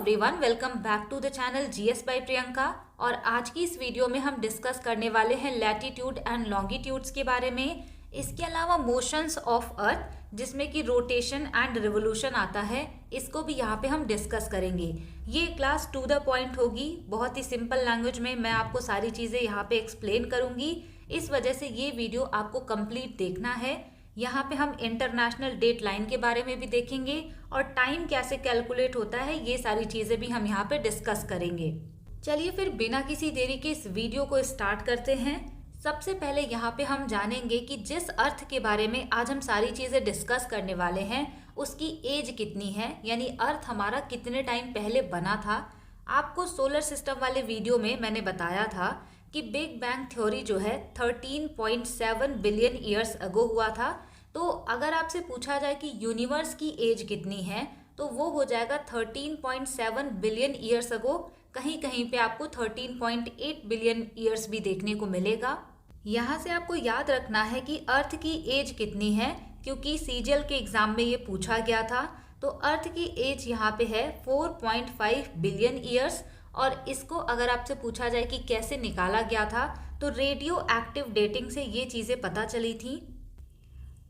Everyone, welcome back to the channel GS by Priyanka. और आज की इस वीडियो में हम डिस्कस करने वाले हैं लैटिट्यूड एंड लॉन्गिट्यूड्स के बारे में। इसके अलावा मोशंस ऑफ अर्थ जिसमें कि रोटेशन एंड रिवोल्यूशन आता है, इसको भी यहाँ पे हम डिस्कस करेंगे। ये क्लास टू द पॉइंट होगी, बहुत ही सिंपल लैंग्वेज में मैं आपको सारी चीज़ें यहाँ पे एक्सप्लेन करूँगी। इस वजह से ये वीडियो आपको कंप्लीट देखना है। यहाँ पे हम इंटरनेशनल डेट लाइन के बारे में भी देखेंगे और टाइम कैसे कैलकुलेट होता है, ये सारी चीज़ें भी हम यहाँ पे डिस्कस करेंगे। चलिए फिर बिना किसी देरी के इस वीडियो को स्टार्ट करते हैं। सबसे पहले यहाँ पे हम जानेंगे कि जिस अर्थ के बारे में आज हम सारी चीज़ें डिस्कस करने वाले हैं उसकी एज कितनी है, यानी अर्थ हमारा कितने टाइम पहले बना था। आपको सोलर सिस्टम वाले वीडियो में मैंने बताया था कि बिग बैंग थ्योरी जो है 13.7 बिलियन ईयर्स अगो हुआ था। तो अगर आपसे पूछा जाए कि यूनिवर्स की एज कितनी है तो वो हो जाएगा 13.7 बिलियन ईयर्स अगो। कहीं कहीं पे आपको 13.8 बिलियन ईयर्स भी देखने को मिलेगा। यहाँ से आपको याद रखना है कि अर्थ की एज कितनी है, क्योंकि सीजीएल के एग्जाम में ये पूछा गया था। तो अर्थ की एज यहाँ पे है 4.5 बिलियन ईयर्स। और इसको अगर आपसे पूछा जाए कि कैसे निकाला गया था तो रेडियो एक्टिव डेटिंग से ये चीज़ें पता चली थी।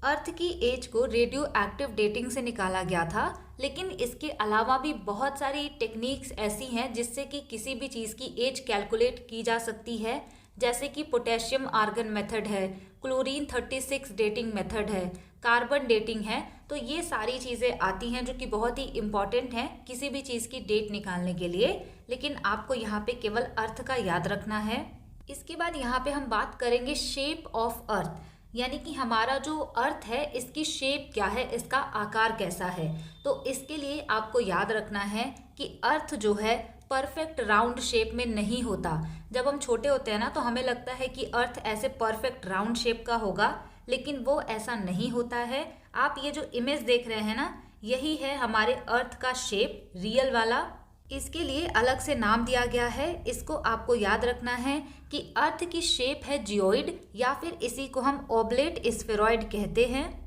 अर्थ की एज को रेडियो एक्टिव डेटिंग से निकाला गया था, लेकिन इसके अलावा भी बहुत सारी टेक्निक्स ऐसी हैं जिससे कि किसी भी चीज़ की एज कैलकुलेट की जा सकती है, जैसे कि पोटेशियम आर्गन मेथड है, क्लोरीन 36 डेटिंग मेथड है, कार्बन डेटिंग है। तो ये सारी चीज़ें आती हैं जो कि बहुत ही इम्पॉर्टेंट हैं किसी भी चीज़ की डेट निकालने के लिए, लेकिन आपको यहाँ पे केवल अर्थ का याद रखना है। इसके बाद यहाँ पे हम बात करेंगे शेप ऑफ अर्थ, यानी कि हमारा जो अर्थ है इसकी शेप क्या है, इसका आकार कैसा है। तो इसके लिए आपको याद रखना है कि अर्थ जो है परफेक्ट राउंड शेप में नहीं होता। जब हम छोटे होते हैं ना तो हमें लगता है कि अर्थ ऐसे परफेक्ट राउंड शेप का होगा, लेकिन वो ऐसा नहीं होता है। आप ये जो इमेज देख रहे हैं ना, यही है हमारे अर्थ का शेप, रियल वाला। इसके लिए अलग से नाम दिया गया है, इसको आपको याद रखना है कि अर्थ की शेप है जियोइड, या फिर इसी को हम ओब्लेट स्फेरॉइड कहते हैं।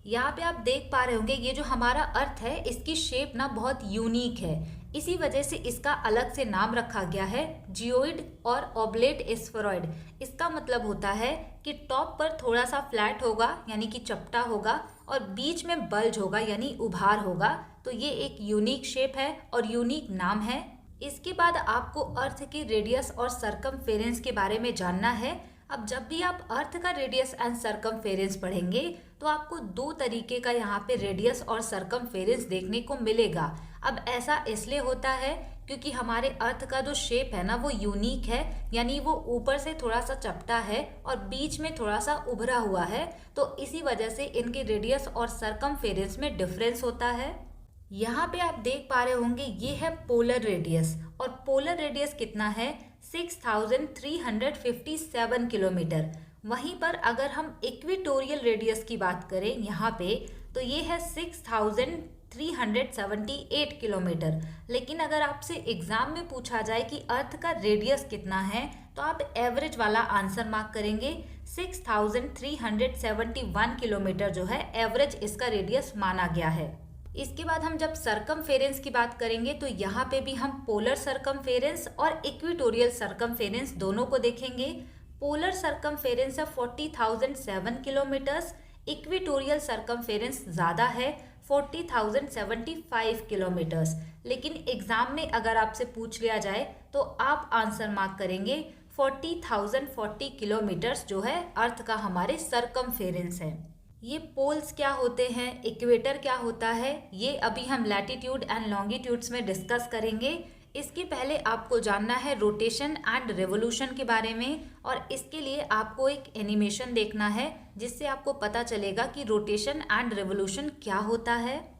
यहाँ पे आप देख पा रहे होंगे ये जो हमारा अर्थ है इसकी शेप ना बहुत यूनिक है, इसी वजह से इसका अलग से नाम रखा गया है जियोइड और ओब्लेट स्फेरॉइड। इसका मतलब होता है कि टॉप पर थोड़ा सा फ्लैट होगा यानी कि चपटा होगा, और बीच में बल्ज होगा यानी उभार होगा। तो ये एक यूनिक शेप है और यूनिक नाम है। इसके बाद आपको अर्थ के रेडियस और सरकमफेरेंस के बारे में जानना है। अब जब भी आप अर्थ का रेडियस एंड सरकमफेरेंस पढ़ेंगे तो आपको दो तरीके का यहाँ पे रेडियस और सरकमफेरेंस देखने को मिलेगा। अब ऐसा इसलिए होता है क्योंकि हमारे अर्थ का जो शेप है ना वो यूनिक है, यानी वो ऊपर से थोड़ा सा चपटा है और बीच में थोड़ा सा उभरा हुआ है। तो इसी वजह से इनके रेडियस और सरकमफेरेंस में डिफरेंस होता है। यहाँ पे आप देख पा रहे होंगे ये है पोलर रेडियस, और पोलर रेडियस कितना है 6357 किलोमीटर। वहीं पर अगर हम इक्वेटोरियल रेडियस की बात करें यहाँ पे तो ये है 6378 किलोमीटर। लेकिन अगर आपसे एग्जाम में पूछा जाए कि अर्थ का रेडियस कितना है तो आप एवरेज वाला आंसर मार्क करेंगे। 6371 किलोमीटर जो है एवरेज इसका रेडियस माना गया है। इसके बाद हम जब सरकमफेरेंस की बात करेंगे तो यहाँ पे भी हम पोलर सरकमफेरेंस और इक्वेटोरियल सरकमफेरेंस दोनों को देखेंगे। पोलर सरकमफेरेंस है 40,007 किलोमीटर्स, इक्वेटोरियल सरकमफेरेंस ज़्यादा है 40,075 किलोमीटर्स। लेकिन एग्जाम में अगर आपसे पूछ लिया जाए तो आप आंसर मार्क करेंगे 40,040 किलोमीटर्स जो है अर्थ का हमारे सरकमफेरेंस है। ये पोल्स क्या होते हैं, इक्वेटर क्या होता है, ये अभी हम लैटिट्यूड एंड लॉन्गिट्यूड्स में डिस्कस करेंगे। इसके पहले आपको जानना है रोटेशन एंड रिवोल्यूशन के बारे में, और इसके लिए आपको एक एनिमेशन देखना है जिससे आपको पता चलेगा कि रोटेशन एंड रिवोल्यूशन क्या होता है।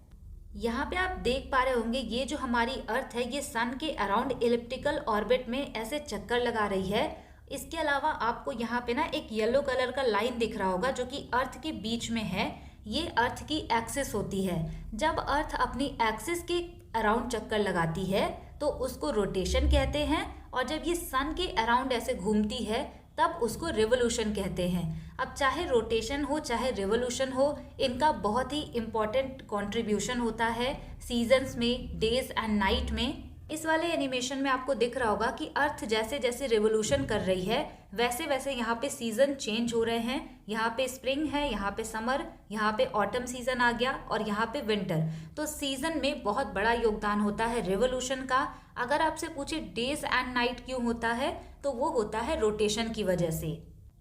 यहाँ पे आप देख पा रहे होंगे ये जो हमारी अर्थ है ये सन के अराउंड इलिप्टिकल ऑर्बिट में ऐसे चक्कर लगा रही है। इसके अलावा आपको यहाँ पे ना एक येलो कलर का लाइन दिख रहा होगा जो कि अर्थ के बीच में है, ये अर्थ की एक्सिस होती है। जब अर्थ अपनी एक्सिस के अराउंड चक्कर लगाती है तो उसको रोटेशन कहते हैं, और जब ये सन के अराउंड ऐसे घूमती है तब उसको रिवोल्यूशन कहते हैं। अब चाहे रोटेशन हो चाहे रिवोल्यूशन हो, इनका बहुत ही इम्पॉर्टेंट कंट्रीब्यूशन होता है सीजन्स में, डेज एंड नाइट में। इस वाले एनिमेशन में आपको दिख रहा होगा कि अर्थ जैसे जैसे रिवोल्यूशन कर रही है वैसे वैसे यहाँ पे सीजन चेंज हो रहे हैं। यहाँ पे स्प्रिंग है, यहाँ पे समर, यहाँ पे ऑटम सीजन आ गया और यहाँ पे विंटर। तो सीजन में बहुत बड़ा योगदान होता है रिवोल्यूशन का। अगर आपसे पूछे डेज एंड नाइट क्यों होता है, तो वो होता है रोटेशन की वजह से।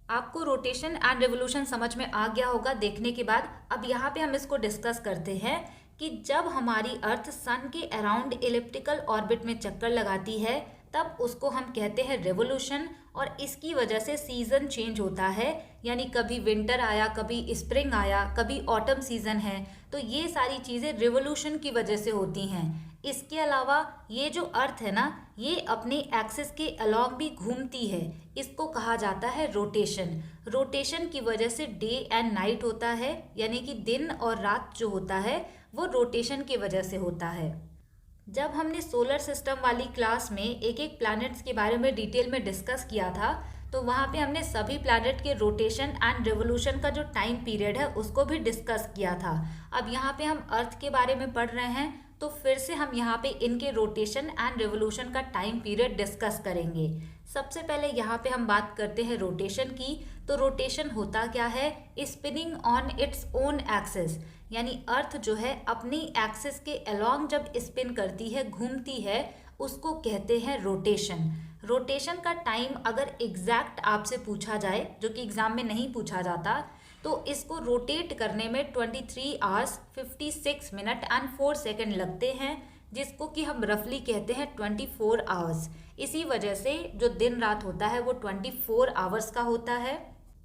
आपको रोटेशन एंड रिवोल्यूशन समझ में आ गया होगा देखने के बाद। अब यहाँ पे हम इसको डिस्कस करते हैं कि जब हमारी अर्थ सन के अराउंड इलिप्टिकल ऑर्बिट में चक्कर लगाती है तब उसको हम कहते हैं रिवोल्यूशन, और इसकी वजह से सीजन चेंज होता है। यानी कभी विंटर आया, कभी स्प्रिंग आया, कभी ऑटम सीजन है। तो ये सारी चीज़ें रिवोल्यूशन की वजह से होती हैं। इसके अलावा ये जो अर्थ है ना, ये अपने एक्सिस के अलॉन्ग भी घूमती है। इसको कहा जाता है रोटेशन। रोटेशन की वजह से डे एंड नाइट होता है, यानी कि दिन और रात जो होता है वो रोटेशन की वजह से होता है। जब हमने सोलर सिस्टम वाली क्लास में एक एक प्लैनेट्स के बारे में डिटेल में डिस्कस किया था, तो वहाँ पे हमने सभी प्लैनेट के रोटेशन एंड रिवोल्यूशन का जो टाइम पीरियड है उसको भी डिस्कस किया था। अब यहाँ पे हम अर्थ के बारे में पढ़ रहे हैं, तो फिर से हम यहाँ पे इनके रोटेशन एंड रिवोल्यूशन का टाइम पीरियड डिस्कस करेंगे। सबसे पहले यहाँ पे हम बात करते हैं रोटेशन की। तो रोटेशन होता क्या है? Spinning on its own axis, यानी अर्थ जो है अपनी एक्सिस के अलॉन्ग जब स्पिन करती है, घूमती है, उसको कहते हैं रोटेशन। रोटेशन का टाइम अगर एग्जैक्ट आपसे पूछा जाए, जो कि एग्जाम में नहीं पूछा जाता, तो इसको रोटेट करने में 23 आवर्स 56 मिनट एंड 4 सेकेंड लगते हैं, जिसको कि हम रफली कहते हैं 24 आवर्स। इसी वजह से जो दिन रात होता है वो 24 आवर्स का होता है।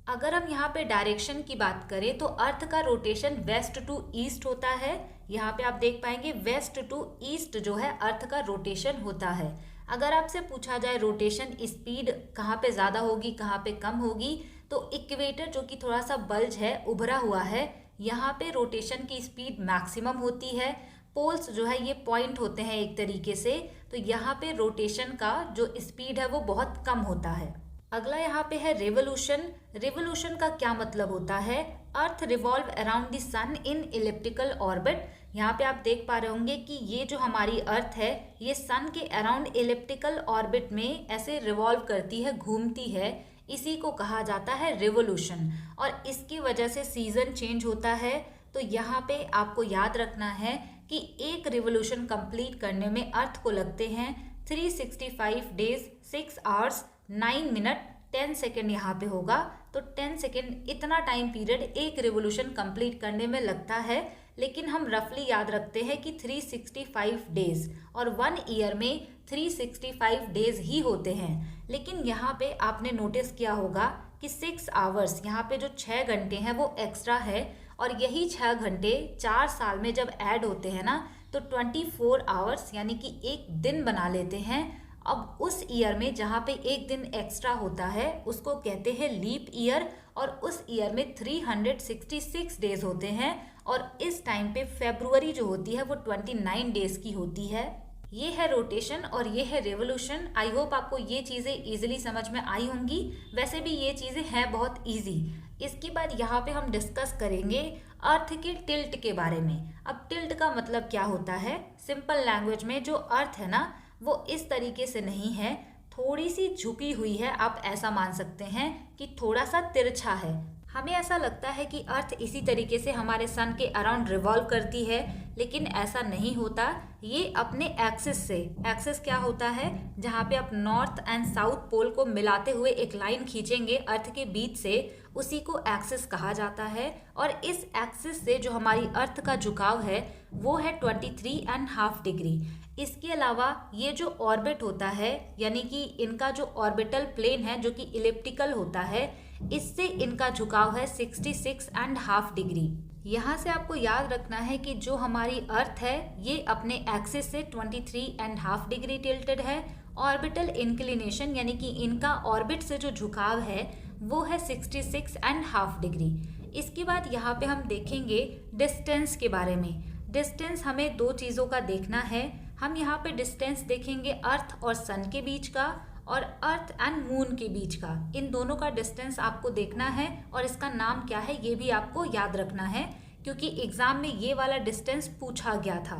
अगर हम यहाँ पे डायरेक्शन की बात करें तो अर्थ का रोटेशन वेस्ट टू ईस्ट होता है। यहाँ पे आप देख पाएंगे वेस्ट टू ईस्ट जो है अर्थ का रोटेशन होता है। अगर आपसे पूछा जाए रोटेशन स्पीड कहाँ पे ज़्यादा होगी, कहाँ पे कम होगी, तो इक्वेटर जो कि थोड़ा सा बल्ज है, उभरा हुआ है, यहाँ पे रोटेशन की स्पीड मैक्सिमम होती है। पोल्स जो है ये पॉइंट होते हैं एक तरीके से, तो यहाँ पे रोटेशन का जो स्पीड है वो बहुत कम होता है। अगला यहाँ पे है रिवोल्यूशन। रिवोल्यूशन का क्या मतलब होता है? Earth revolve around the sun in elliptical orbit. यहाँ पे आप देख पा रहे होंगे कि ये जो हमारी अर्थ है ये सन के अराउंड इलिप्टिकल ऑर्बिट में ऐसे रिवॉल्व करती है, घूमती है। इसी को कहा जाता है रिवोल्यूशन, और इसकी वजह से सीजन चेंज होता है। तो यहाँ पे आपको याद रखना है कि एक रिवोल्यूशन कंप्लीट करने में अर्थ को लगते हैं 365 डेज 6 आवर्स 9 मिनट 10 सेकेंड। यहाँ पे होगा तो 10 सेकेंड इतना टाइम पीरियड एक रिवोल्यूशन कंप्लीट करने में लगता है। लेकिन हम रफली याद रखते हैं कि 365 डेज, और 1 ईयर में 365 डेज ही होते हैं। लेकिन यहाँ पे आपने नोटिस किया होगा कि 6 आवर्स, यहाँ पे जो 6 घंटे हैं वो एक्स्ट्रा है, और यही 6 घंटे 4 साल में जब ऐड होते हैं ना, तो 24 आवर्स यानी कि एक दिन बना लेते हैं। अब उस ईयर में जहाँ पे एक दिन एक्स्ट्रा होता है उसको कहते हैं लीप ईयर, और उस ईयर में 366 डेज होते हैं, और इस टाइम पे फेब्रुवरी जो होती है वो 29 डेज की होती है। ये है रोटेशन और ये है रिवोल्यूशन। आई होप आपको ये चीज़ें इजीली समझ में आई होंगी। वैसे भी ये चीज़ें हैं बहुत इजी। इसके बाद यहाँ पे हम डिस्कस करेंगे अर्थ के टिल्ट के बारे में। अब टिल्ट का मतलब क्या होता है? सिंपल लैंग्वेज में जो अर्थ है ना वो इस तरीके से नहीं है, थोड़ी सी झुकी हुई है। आप ऐसा मान सकते हैं कि थोड़ा सा तिरछा है। हमें ऐसा लगता है कि अर्थ इसी तरीके से हमारे सन के अराउंड रिवॉल्व करती है, लेकिन ऐसा नहीं होता। ये अपने एक्सिस से, एक्सिस क्या होता है? जहाँ पे आप नॉर्थ एंड साउथ पोल को मिलाते हुए एक लाइन खींचेंगे अर्थ के बीच से, उसी को एक्सिस कहा जाता है। और इस एक्सिस से जो हमारी अर्थ का झुकाव है वो है 23.5 डिग्री। इसके अलावा ये जो ऑर्बिट होता है, यानी कि इनका जो ऑर्बिटल प्लेन है जो कि इलिप्टिकल होता है, इससे इनका झुकाव है 66.5 डिग्री। यहाँ से आपको याद रखना है कि जो हमारी अर्थ है ये अपने एक्सिस से 23.5 डिग्री टिल्टेड है। ऑर्बिटल इंक्लिनेशन यानी कि इनका ऑर्बिट से जो झुकाव है वो है 66.5 डिग्री। इसके बाद यहाँ पे हम देखेंगे डिस्टेंस के बारे में। डिस्टेंस हमें दो चीज़ों का देखना है। हम यहाँ पे डिस्टेंस देखेंगे अर्थ और सन के बीच का, और अर्थ एंड मून के बीच का। इन दोनों का डिस्टेंस आपको देखना है, और इसका नाम क्या है ये भी आपको याद रखना है, क्योंकि एग्जाम में ये वाला डिस्टेंस पूछा गया था।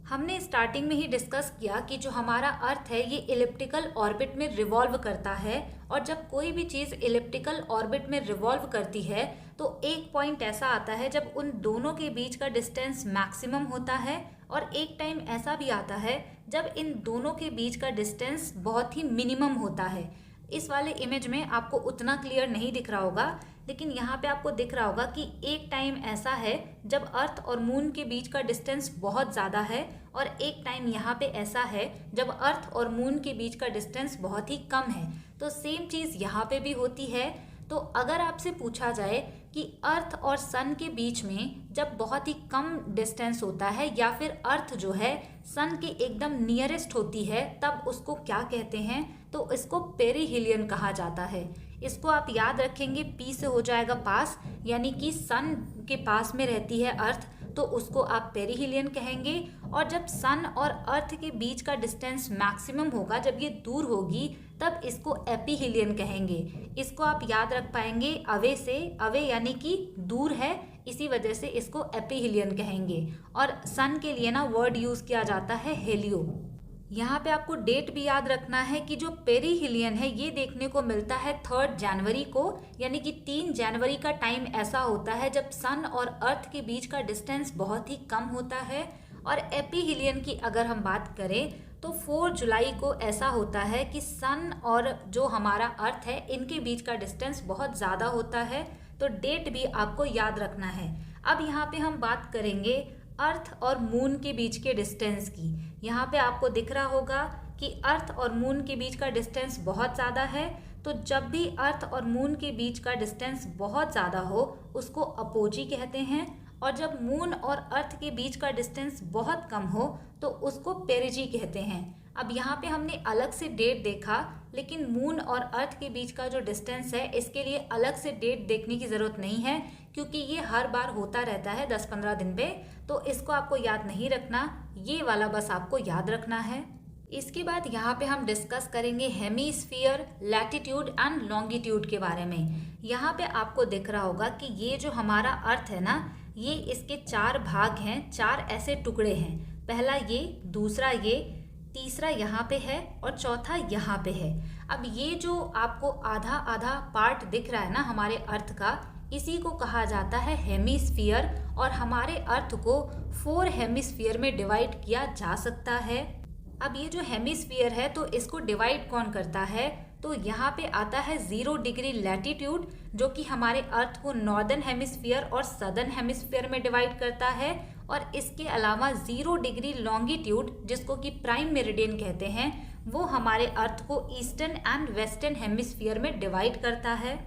हमने स्टार्टिंग में ही डिस्कस किया कि जो हमारा अर्थ है ये इलिप्टिकल ऑर्बिट में रिवॉल्व करता है, और जब कोई भी चीज़ इलिप्टिकल ऑर्बिट में रिवॉल्व करती है तो एक पॉइंट ऐसा आता है जब उन दोनों के बीच का डिस्टेंस मैक्सिमम होता है, और एक टाइम ऐसा भी आता है जब इन दोनों के बीच का डिस्टेंस बहुत ही मिनिमम होता है। इस वाले इमेज में आपको उतना क्लियर नहीं दिख रहा होगा, लेकिन यहाँ पे आपको दिख रहा होगा कि एक टाइम ऐसा है जब अर्थ और मून के बीच का डिस्टेंस बहुत ज़्यादा है, और एक टाइम यहाँ पे ऐसा है जब अर्थ और मून के बीच का डिस्टेंस बहुत ही कम है। तो सेम चीज़ यहाँ पे भी होती है। तो अगर आपसे पूछा जाए कि अर्थ और सन के बीच में जब बहुत ही कम डिस्टेंस होता है, या फिर अर्थ जो है सन के एकदम नियरेस्ट होती है, तब उसको क्या कहते हैं, तो इसको पेरिहिलियन कहा जाता है। इसको आप याद रखेंगे, पी से हो जाएगा पास, यानी कि सन के पास में रहती है अर्थ, तो उसको आप पेरिहिलियन कहेंगे। और जब सन और अर्थ के बीच का डिस्टेंस मैक्सिमम होगा, जब ये दूर होगी, तब इसको एपिहिलियन कहेंगे। इसको आप याद रख पाएंगे अवे से, अवे यानी कि दूर है, इसी वजह से इसको एपिहिलियन कहेंगे। और सन के लिए ना वर्ड यूज़ किया जाता है हेलियो। यहाँ पे आपको डेट भी याद रखना है कि जो पेरिहिलियन है ये देखने को मिलता है 3 जनवरी को, यानी कि 3 जनवरी का टाइम ऐसा होता है जब सन और अर्थ के बीच का डिस्टेंस बहुत ही कम होता है। और एपिहिलियन की अगर हम बात करें तो 4 जुलाई को ऐसा होता है कि सन और जो हमारा अर्थ है इनके बीच का डिस्टेंस बहुत ज़्यादा होता है। तो डेट भी आपको याद रखना है। अब यहाँ पे हम बात करेंगे अर्थ और मून के बीच के डिस्टेंस की। यहाँ पे आपको दिख रहा होगा कि अर्थ और मून के बीच का डिस्टेंस बहुत ज़्यादा है। तो जब भी अर्थ और मून के बीच का डिस्टेंस बहुत ज़्यादा हो उसको अपोजी कहते हैं, और जब मून और अर्थ के बीच का डिस्टेंस बहुत कम हो तो उसको पेरिजी कहते हैं। अब यहाँ पे हमने अलग से डेट देखा, लेकिन मून और अर्थ के बीच का जो डिस्टेंस है इसके लिए अलग से डेट देखने की ज़रूरत नहीं है, क्योंकि ये हर बार होता रहता है 10-15 दिन पे। तो इसको आपको याद नहीं रखना, ये वाला बस आपको याद रखना है। इसके बाद यहाँ पे हम डिस्कस करेंगे हेमीस्फीयर, लैटिट्यूड एंड लॉन्गिट्यूड के बारे में। यहाँ पे आपको दिख रहा होगा कि ये जो हमारा अर्थ है ना, ये इसके 4 भाग हैं, 4 ऐसे टुकड़े हैं। पहला ये, दूसरा ये, तीसरा यहाँ पे है और चौथा यहाँ पे है। अब ये जो आपको आधा आधा पार्ट दिख रहा है ना हमारे अर्थ का, इसी को कहा जाता है हेमीस्फीयर, और हमारे अर्थ को 4 हेमीस्फीयर में डिवाइड किया जा सकता है। अब ये जो हेमीस्फीयर है तो इसको डिवाइड कौन करता है, तो यहाँ पे आता है 0 डिग्री लैटिट्यूड, जो कि हमारे अर्थ को नॉर्दर्न हेमिस्फीयर और सदर्न हेमिस्फीयर में डिवाइड करता है। और इसके अलावा 0 डिग्री लॉन्गिट्यूड, जिसको कि प्राइम मेरिडियन कहते हैं, वो हमारे अर्थ को ईस्टर्न एंड वेस्टर्न हेमिस्फीयर में डिवाइड करता है।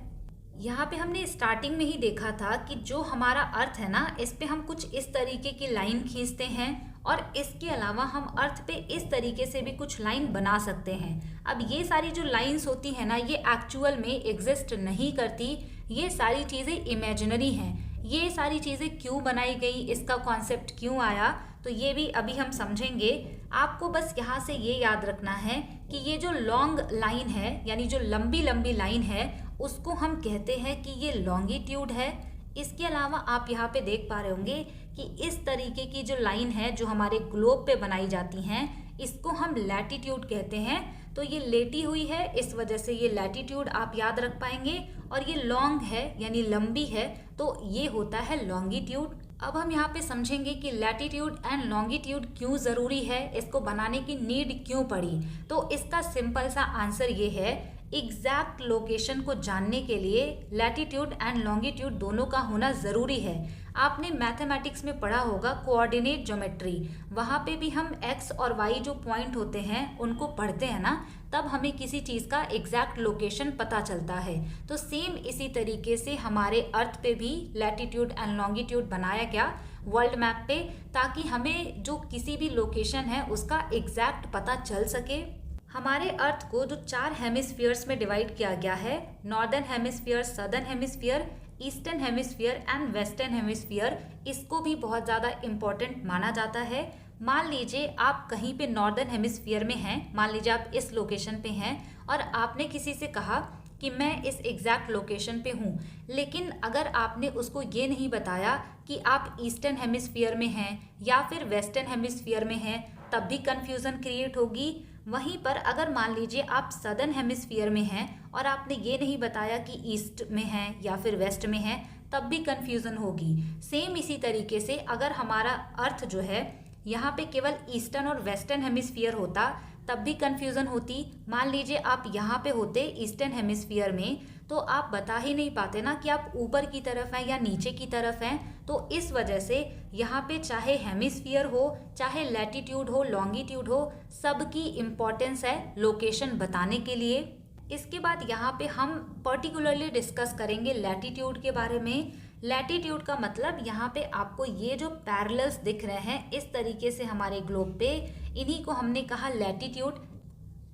यहाँ पे हमने स्टार्टिंग में ही देखा था कि जो हमारा अर्थ है ना, इस पे हम कुछ इस तरीके की लाइन खींचते हैं, और इसके अलावा हम अर्थ पे इस तरीके से भी कुछ लाइन बना सकते हैं। अब ये सारी जो लाइंस होती हैं ना, ये एक्चुअल में एग्जिस्ट नहीं करती, ये सारी चीज़ें इमेजिनरी हैं। ये सारी चीज़ें क्यों बनाई गई, इसका कॉन्सेप्ट क्यों आया, तो ये भी अभी हम समझेंगे। आपको बस यहाँ से ये याद रखना है कि ये जो लॉन्ग लाइन है, यानी जो लंबी लंबी लाइन है, उसको हम कहते हैं कि ये लॉन्गिट्यूड है। इसके अलावा आप यहाँ पे देख पा रहे होंगे कि इस तरीके की जो लाइन है जो हमारे ग्लोब पे बनाई जाती हैं, इसको हम लैटिट्यूड कहते हैं। तो ये लेटी हुई है, इस वजह से ये लैटिट्यूड आप याद रख पाएंगे, और ये लॉन्ग है यानी लंबी है, तो ये होता है लॉन्गिट्यूड। अब हम यहाँ पे समझेंगे कि लैटिट्यूड एंड लॉन्गिट्यूड क्यों ज़रूरी है, इसको बनाने की नीड क्यों पड़ी। तो इसका सिंपल सा आंसर ये है, एग्जैक्ट लोकेशन को जानने के लिए लैटिट्यूड एंड लॉन्गिट्यूड दोनों का होना ज़रूरी है। आपने मैथमेटिक्स में पढ़ा होगा कोऑर्डिनेट ज्योमेट्री, वहाँ पे भी हम एक्स और वाई जो पॉइंट होते हैं उनको पढ़ते हैं ना, तब हमें किसी चीज़ का एग्जैक्ट लोकेशन पता चलता है। तो सेम इसी तरीके से हमारे अर्थ पे भी लैटिट्यूड एंड लॉन्गिट्यूड बनाया गया वर्ल्ड मैप पे, ताकि हमें जो किसी भी लोकेशन है उसका एग्जैक्ट पता चल सके। हमारे अर्थ को जो 4 हेमिस्फीयर्स में डिवाइड किया गया है, northern hemisphere, southern hemisphere, eastern hemisphere and western hemisphere, इसको भी बहुत ज़्यादा इम्पोर्टेंट माना जाता है। मान लीजिए आप कहीं पे नॉर्दर्न हेमिस्फीयर में हैं, मान लीजिए आप इस लोकेशन पे हैं, और आपने किसी से कहा कि मैं इस एग्जैक्ट लोकेशन पे हूँ, लेकिन अगर आपने उसको ये नहीं बताया कि आप ईस्टर्न हेमिस्फीयर में हैं या फिर वेस्टर्न हेमिस्फीयर में हैं, तब भी कन्फ्यूज़न क्रिएट होगी। वहीं पर अगर मान लीजिए आप सदर्न हेमिस्फीयर में हैं और आपने ये नहीं बताया कि ईस्ट में हैं या फिर वेस्ट में हैं, तब भी कन्फ्यूज़न होगी। सेम इसी तरीके से अगर हमारा अर्थ जो है यहाँ पे केवल ईस्टर्न और वेस्टर्न हेमिस्फीयर होता, तब भी कन्फ्यूज़न होती। मान लीजिए आप यहाँ पे होते ईस्टर्न हेमिस्फीयर में, तो आप बता ही नहीं पाते ना कि आप ऊपर की तरफ हैं या नीचे की तरफ हैं। तो इस वजह से यहाँ पे चाहे हेमिस्फीयर हो, चाहे लैटिट्यूड हो, लॉन्गिट्यूड हो, सबकी इम्पोर्टेंस है लोकेशन बताने के लिए। इसके बाद यहाँ पे हम पर्टिकुलरली डिस्कस करेंगे लैटिट्यूड के बारे में। लैटिट्यूड का मतलब यहाँ पे आपको ये जो पैरेलल्स दिख रहे हैं इस तरीके से हमारे ग्लोब पे, इन्हीं को हमने कहा लैटिट्यूड।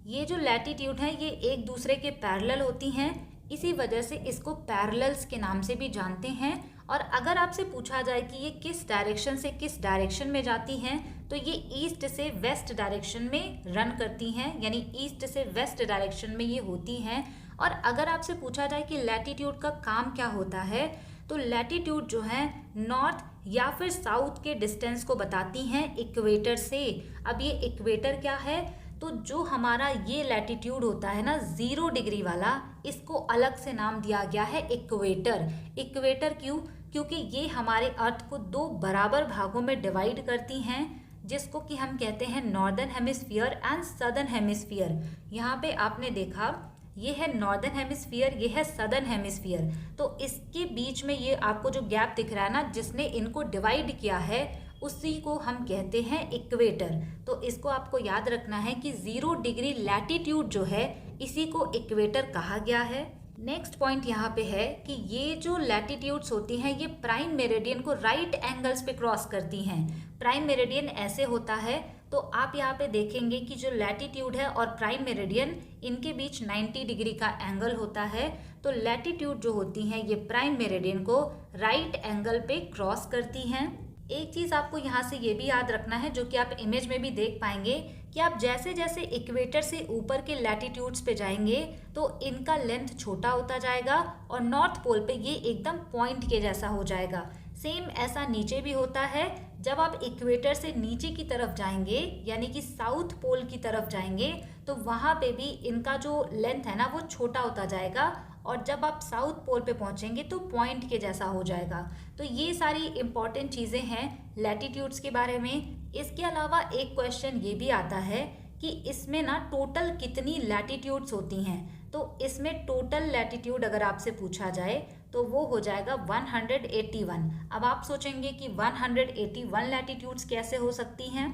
ये जो लैटिट्यूड है ये एक दूसरे के पैरेलल होती हैं, इसी वजह से इसको पैरेलल्स के नाम से भी जानते हैं। और अगर आपसे पूछा जाए कि ये किस डायरेक्शन से किस डायरेक्शन में जाती हैं, तो ये ईस्ट से वेस्ट डायरेक्शन में रन करती हैं, यानी ईस्ट से वेस्ट डायरेक्शन में ये होती हैं। और अगर आपसे पूछा जाए कि लैटिट्यूड का काम क्या होता है, तो लैटिट्यूड जो है नॉर्थ या फिर साउथ के डिस्टेंस को बताती हैं इक्वेटर से। अब ये इक्वेटर क्या है, तो जो हमारा ये लैटिट्यूड होता है ना 0 डिग्री वाला, इसको अलग से नाम दिया गया है इक्वेटर। इक्वेटर क्यों? क्योंकि ये हमारे अर्थ को 2 बराबर भागों में डिवाइड करती हैं, जिसको कि हम कहते हैं northern hemisphere and southern hemisphere. यहाँ पे आपने देखा ये है नॉर्दर्न हेमिस्फीयर, ये है सदर्न हेमिस्फीयर। तो इसके बीच में ये आपको जो गैप दिख रहा है ना, जिसने इनको डिवाइड किया है, उसी को हम कहते हैं इक्वेटर। तो इसको आपको याद रखना है कि 0 डिग्री लैटिट्यूड जो है इसी को इक्वेटर कहा गया है। नेक्स्ट पॉइंट यहाँ पे है कि ये जो लैटिट्यूड्स होती हैं ये प्राइम मेरिडियन को राइट एंगल्स पे क्रॉस करती हैं। प्राइम मेरिडियन ऐसे होता है, तो आप यहाँ पे देखेंगे कि जो लैटिट्यूड है और प्राइम मेरिडियन, इनके बीच 90 डिग्री का एंगल होता है। तो लैटिट्यूड जो होती हैं ये प्राइम मेरिडियन को राइट एंगल पे क्रॉस करती हैं। एक चीज़ आपको यहाँ से ये भी याद रखना है, जो कि आप इमेज में भी देख पाएंगे, कि आप जैसे जैसे इक्वेटर से ऊपर के लैटिट्यूड्स पे जाएंगे तो इनका लेंथ छोटा होता जाएगा और नॉर्थ पोल पे ये एकदम पॉइंट के जैसा हो जाएगा। सेम ऐसा नीचे भी होता है। जब आप इक्वेटर से नीचे की तरफ जाएंगे, यानी कि साउथ पोल की तरफ जाएंगे, तो वहाँ पे भी इनका जो लेंथ है ना वो छोटा होता जाएगा, और जब आप साउथ पोल पे पहुँचेंगे तो पॉइंट के जैसा हो जाएगा। तो ये सारी इंपॉर्टेंट चीज़ें हैं लैटिट्यूड्स के बारे में। इसके अलावा एक क्वेश्चन ये भी आता है कि इसमें ना टोटल कितनी लैटिट्यूड्स होती हैं। तो इसमें टोटल लैटिट्यूड अगर आपसे पूछा जाए तो वो हो जाएगा 181। अब आप सोचेंगे कि 181 लैटिट्यूड्स कैसे हो सकती हैं।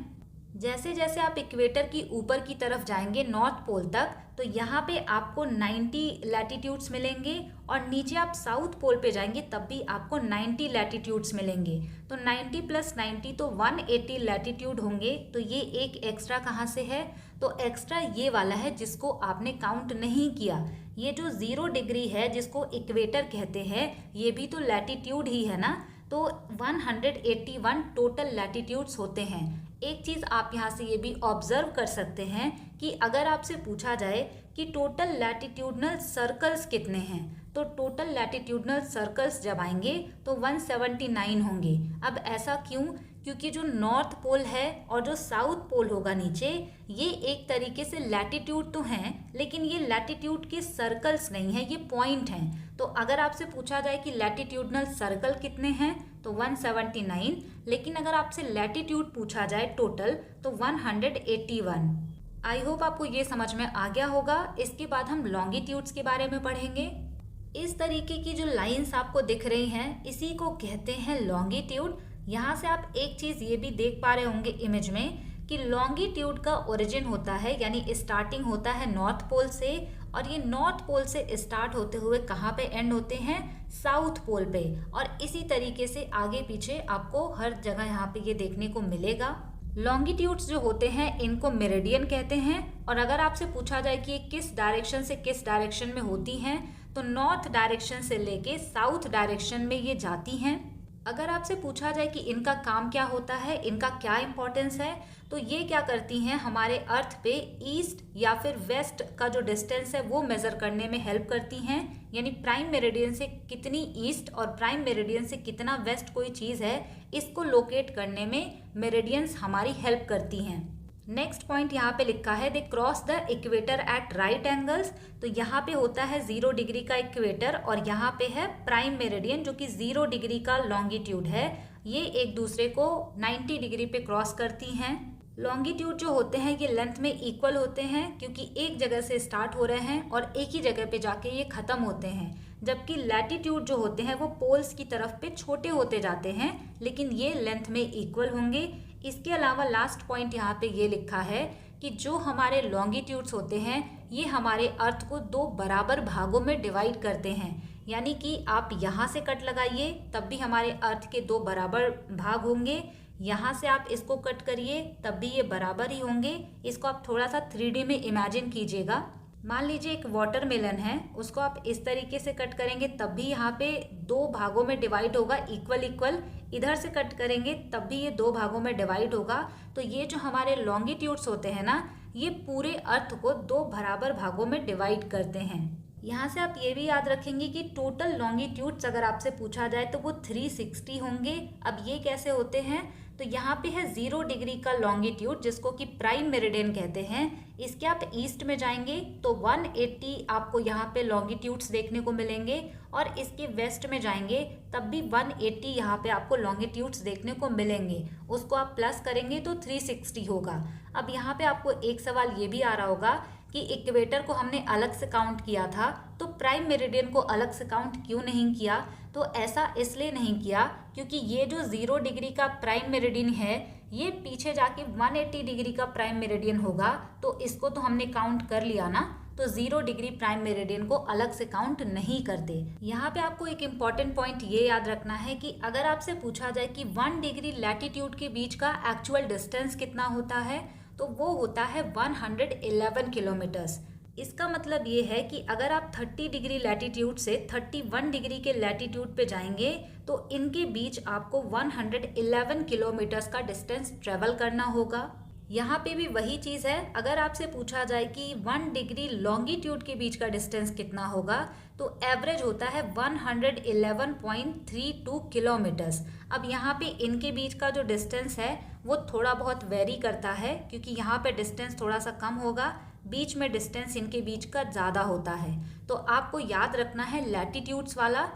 जैसे जैसे आप इक्वेटर की ऊपर की तरफ जाएंगे नॉर्थ पोल तक, तो यहाँ पे आपको 90 लैटिट्यूड्स मिलेंगे, और नीचे आप साउथ पोल पे जाएंगे तब भी आपको 90 लैटिट्यूड्स मिलेंगे। तो 90 + 90 तो 180 लैटिट्यूड होंगे। तो ये एक एक्स्ट्रा कहाँ से है, तो एक्स्ट्रा ये वाला है जिसको आपने काउंट नहीं किया। ये जो 0 डिग्री है जिसको इक्वेटर कहते हैं, ये भी तो लैटिट्यूड ही है ना। तो 181 टोटल लैटिट्यूड्स होते हैं। एक चीज़ आप यहाँ से ये भी ऑब्जर्व कर सकते हैं कि अगर आपसे पूछा जाए कि टोटल लैटिट्यूडनल सर्कल्स कितने हैं, तो टोटल लैटिट्यूडनल सर्कल्स जब आएंगे तो 179 होंगे। अब ऐसा क्यों? क्योंकि जो नॉर्थ पोल है और जो साउथ पोल होगा नीचे, ये एक तरीके से लैटिट्यूड तो हैं, लेकिन ये लैटिट्यूड के सर्कल्स नहीं हैं, ये पॉइंट हैं। तो अगर आपसे पूछा जाए कि लैटिट्यूडनल सर्कल कितने हैं, तो 179, लेकिन अगर आपसे लैटिट्यूड पूछा जाए टोटल तो 181। आई होप आपको ये समझ में आ गया होगा। इसके बाद हम लॉन्गिट्यूड्स के बारे में पढ़ेंगे। इस तरीके की जो लाइंस आपको दिख रही हैं, इसी को कहते हैं लॉन्गिट्यूड। यहाँ से आप एक चीज़ ये भी देख पा रहे होंगे इमेज में कि लॉन्गिट्यूड का ओरिजिन होता है, यानी स्टार्टिंग होता है नॉर्थ पोल से, और ये नॉर्थ पोल से स्टार्ट होते हुए कहाँ पे एंड होते हैं, साउथ पोल पे। और इसी तरीके से आगे पीछे आपको हर जगह यहाँ पे ये देखने को मिलेगा। लॉन्गिट्यूड्स जो होते हैं इनको मेरिडियन कहते हैं। और अगर आपसे पूछा जाए कि ये किस डायरेक्शन से किस डायरेक्शन में होती हैं, तो नॉर्थ डायरेक्शन से लेके साउथ डायरेक्शन में ये जाती हैं। अगर आपसे पूछा जाए कि इनका काम क्या होता है, इनका क्या इंपॉर्टेंस है, तो ये क्या करती हैं, हमारे अर्थ पे ईस्ट या फिर वेस्ट का जो डिस्टेंस है वो मेज़र करने में हेल्प करती हैं। यानी प्राइम मेरिडियन से कितनी ईस्ट और प्राइम मेरिडियन से कितना वेस्ट कोई चीज़ है, इसको लोकेट करने में मेरिडियंस हमारी हेल्प करती हैं। नेक्स्ट पॉइंट यहाँ पे लिखा है, they cross the equator eight right angles. तो यहाँ पे होता है 0 डिग्री का इक्वेटर और यहाँ पे है प्राइम मेरिडियन जो कि 0 डिग्री का लॉन्गिट्यूड है। ये एक दूसरे को 90 डिग्री पे क्रॉस करती हैं। लॉन्गिट्यूड जो होते हैं ये लेंथ में इक्वल होते हैं क्योंकि एक जगह से स्टार्ट हो रहे हैं और एक ही जगह पे जाके ये ख़त्म होते हैं, जबकि लैटिट्यूड जो होते हैं वो पोल्स की तरफ पे छोटे होते जाते हैं, लेकिन ये लेंथ में इक्वल होंगे। इसके अलावा लास्ट पॉइंट यहाँ पे ये लिखा है कि जो हमारे लॉन्गिट्यूड्स होते हैं ये हमारे अर्थ को 2 बराबर भागों में डिवाइड करते हैं। यानी कि आप यहाँ से कट लगाइए तब भी हमारे अर्थ के 2 बराबर भाग होंगे, यहाँ से आप इसको कट करिए तब भी ये बराबर ही होंगे। इसको आप थोड़ा सा 3D में इमेजिन कीजिएगा। मान लीजिए एक वाटरमेलन है, उसको आप इस तरीके से कट करेंगे तब भी यहाँ पे 2 भागों में डिवाइड होगा, इक्वल इक्वल। इधर से कट करेंगे तब भी ये 2 भागों में डिवाइड होगा। तो ये जो हमारे लॉन्गिट्यूड्स होते हैं ना, ये पूरे अर्थ को 2 बराबर भागों में डिवाइड करते हैं। यहाँ से आप ये भी याद रखेंगे कि टोटल लॉन्गिट्यूड्स अगर आपसे पूछा जाए तो वो 360 होंगे। अब ये कैसे होते हैं, तो यहाँ पे है 0 डिग्री का लॉन्गिट्यूड जिसको कि प्राइम मेरिडियन कहते हैं। इसके आप ईस्ट में जाएंगे तो 180 आपको यहाँ पे लॉन्गिट्यूड्स देखने को मिलेंगे और इसके वेस्ट में जाएंगे तब भी 180 यहाँ पे आपको लॉन्गिट्यूड्स देखने को मिलेंगे। उसको आप प्लस करेंगे तो 360 होगा। अब यहाँ पे आपको एक सवाल ये भी आ रहा होगा कि इक्वेटर को हमने अलग से काउंट किया था तो प्राइम मेरिडियन को अलग से काउंट क्यों नहीं किया। तो ऐसा इसलिए नहीं किया क्योंकि ये जो 0 डिग्री का प्राइम मेरिडियन है ये पीछे जाके 180 डिग्री का प्राइम मेरिडियन होगा, तो इसको तो हमने काउंट कर लिया ना, तो 0 डिग्री प्राइम मेरिडियन को अलग से काउंट नहीं करते। यहाँ पे आपको एक इम्पॉर्टेंट पॉइंट ये याद रखना है कि अगर आपसे पूछा जाए कि 1 डिग्री लैटिट्यूड के बीच का एक्चुअल डिस्टेंस कितना होता है, तो वो होता है 111 किलोमीटर्स। इसका मतलब ये है कि अगर आप 30 डिग्री लैटिट्यूड से 31 डिग्री के लैटिट्यूड पे जाएंगे तो इनके बीच आपको 111 किलोमीटर्स का डिस्टेंस ट्रेवल करना होगा। यहाँ पे भी वही चीज़ है, अगर आपसे पूछा जाए कि 1 डिग्री लॉन्गिट्यूड के बीच का डिस्टेंस कितना होगा तो एवरेज होता है 111.32 किलोमीटर्स। अब यहाँ पे इनके बीच का जो डिस्टेंस है वो थोड़ा बहुत वेरी करता है क्योंकि यहाँ पे डिस्टेंस थोड़ा सा कम होगा, बीच में डिस्टेंस इनके बीच का ज़्यादा होता है। तो आपको याद रखना है लैटिट्यूड्स वाला।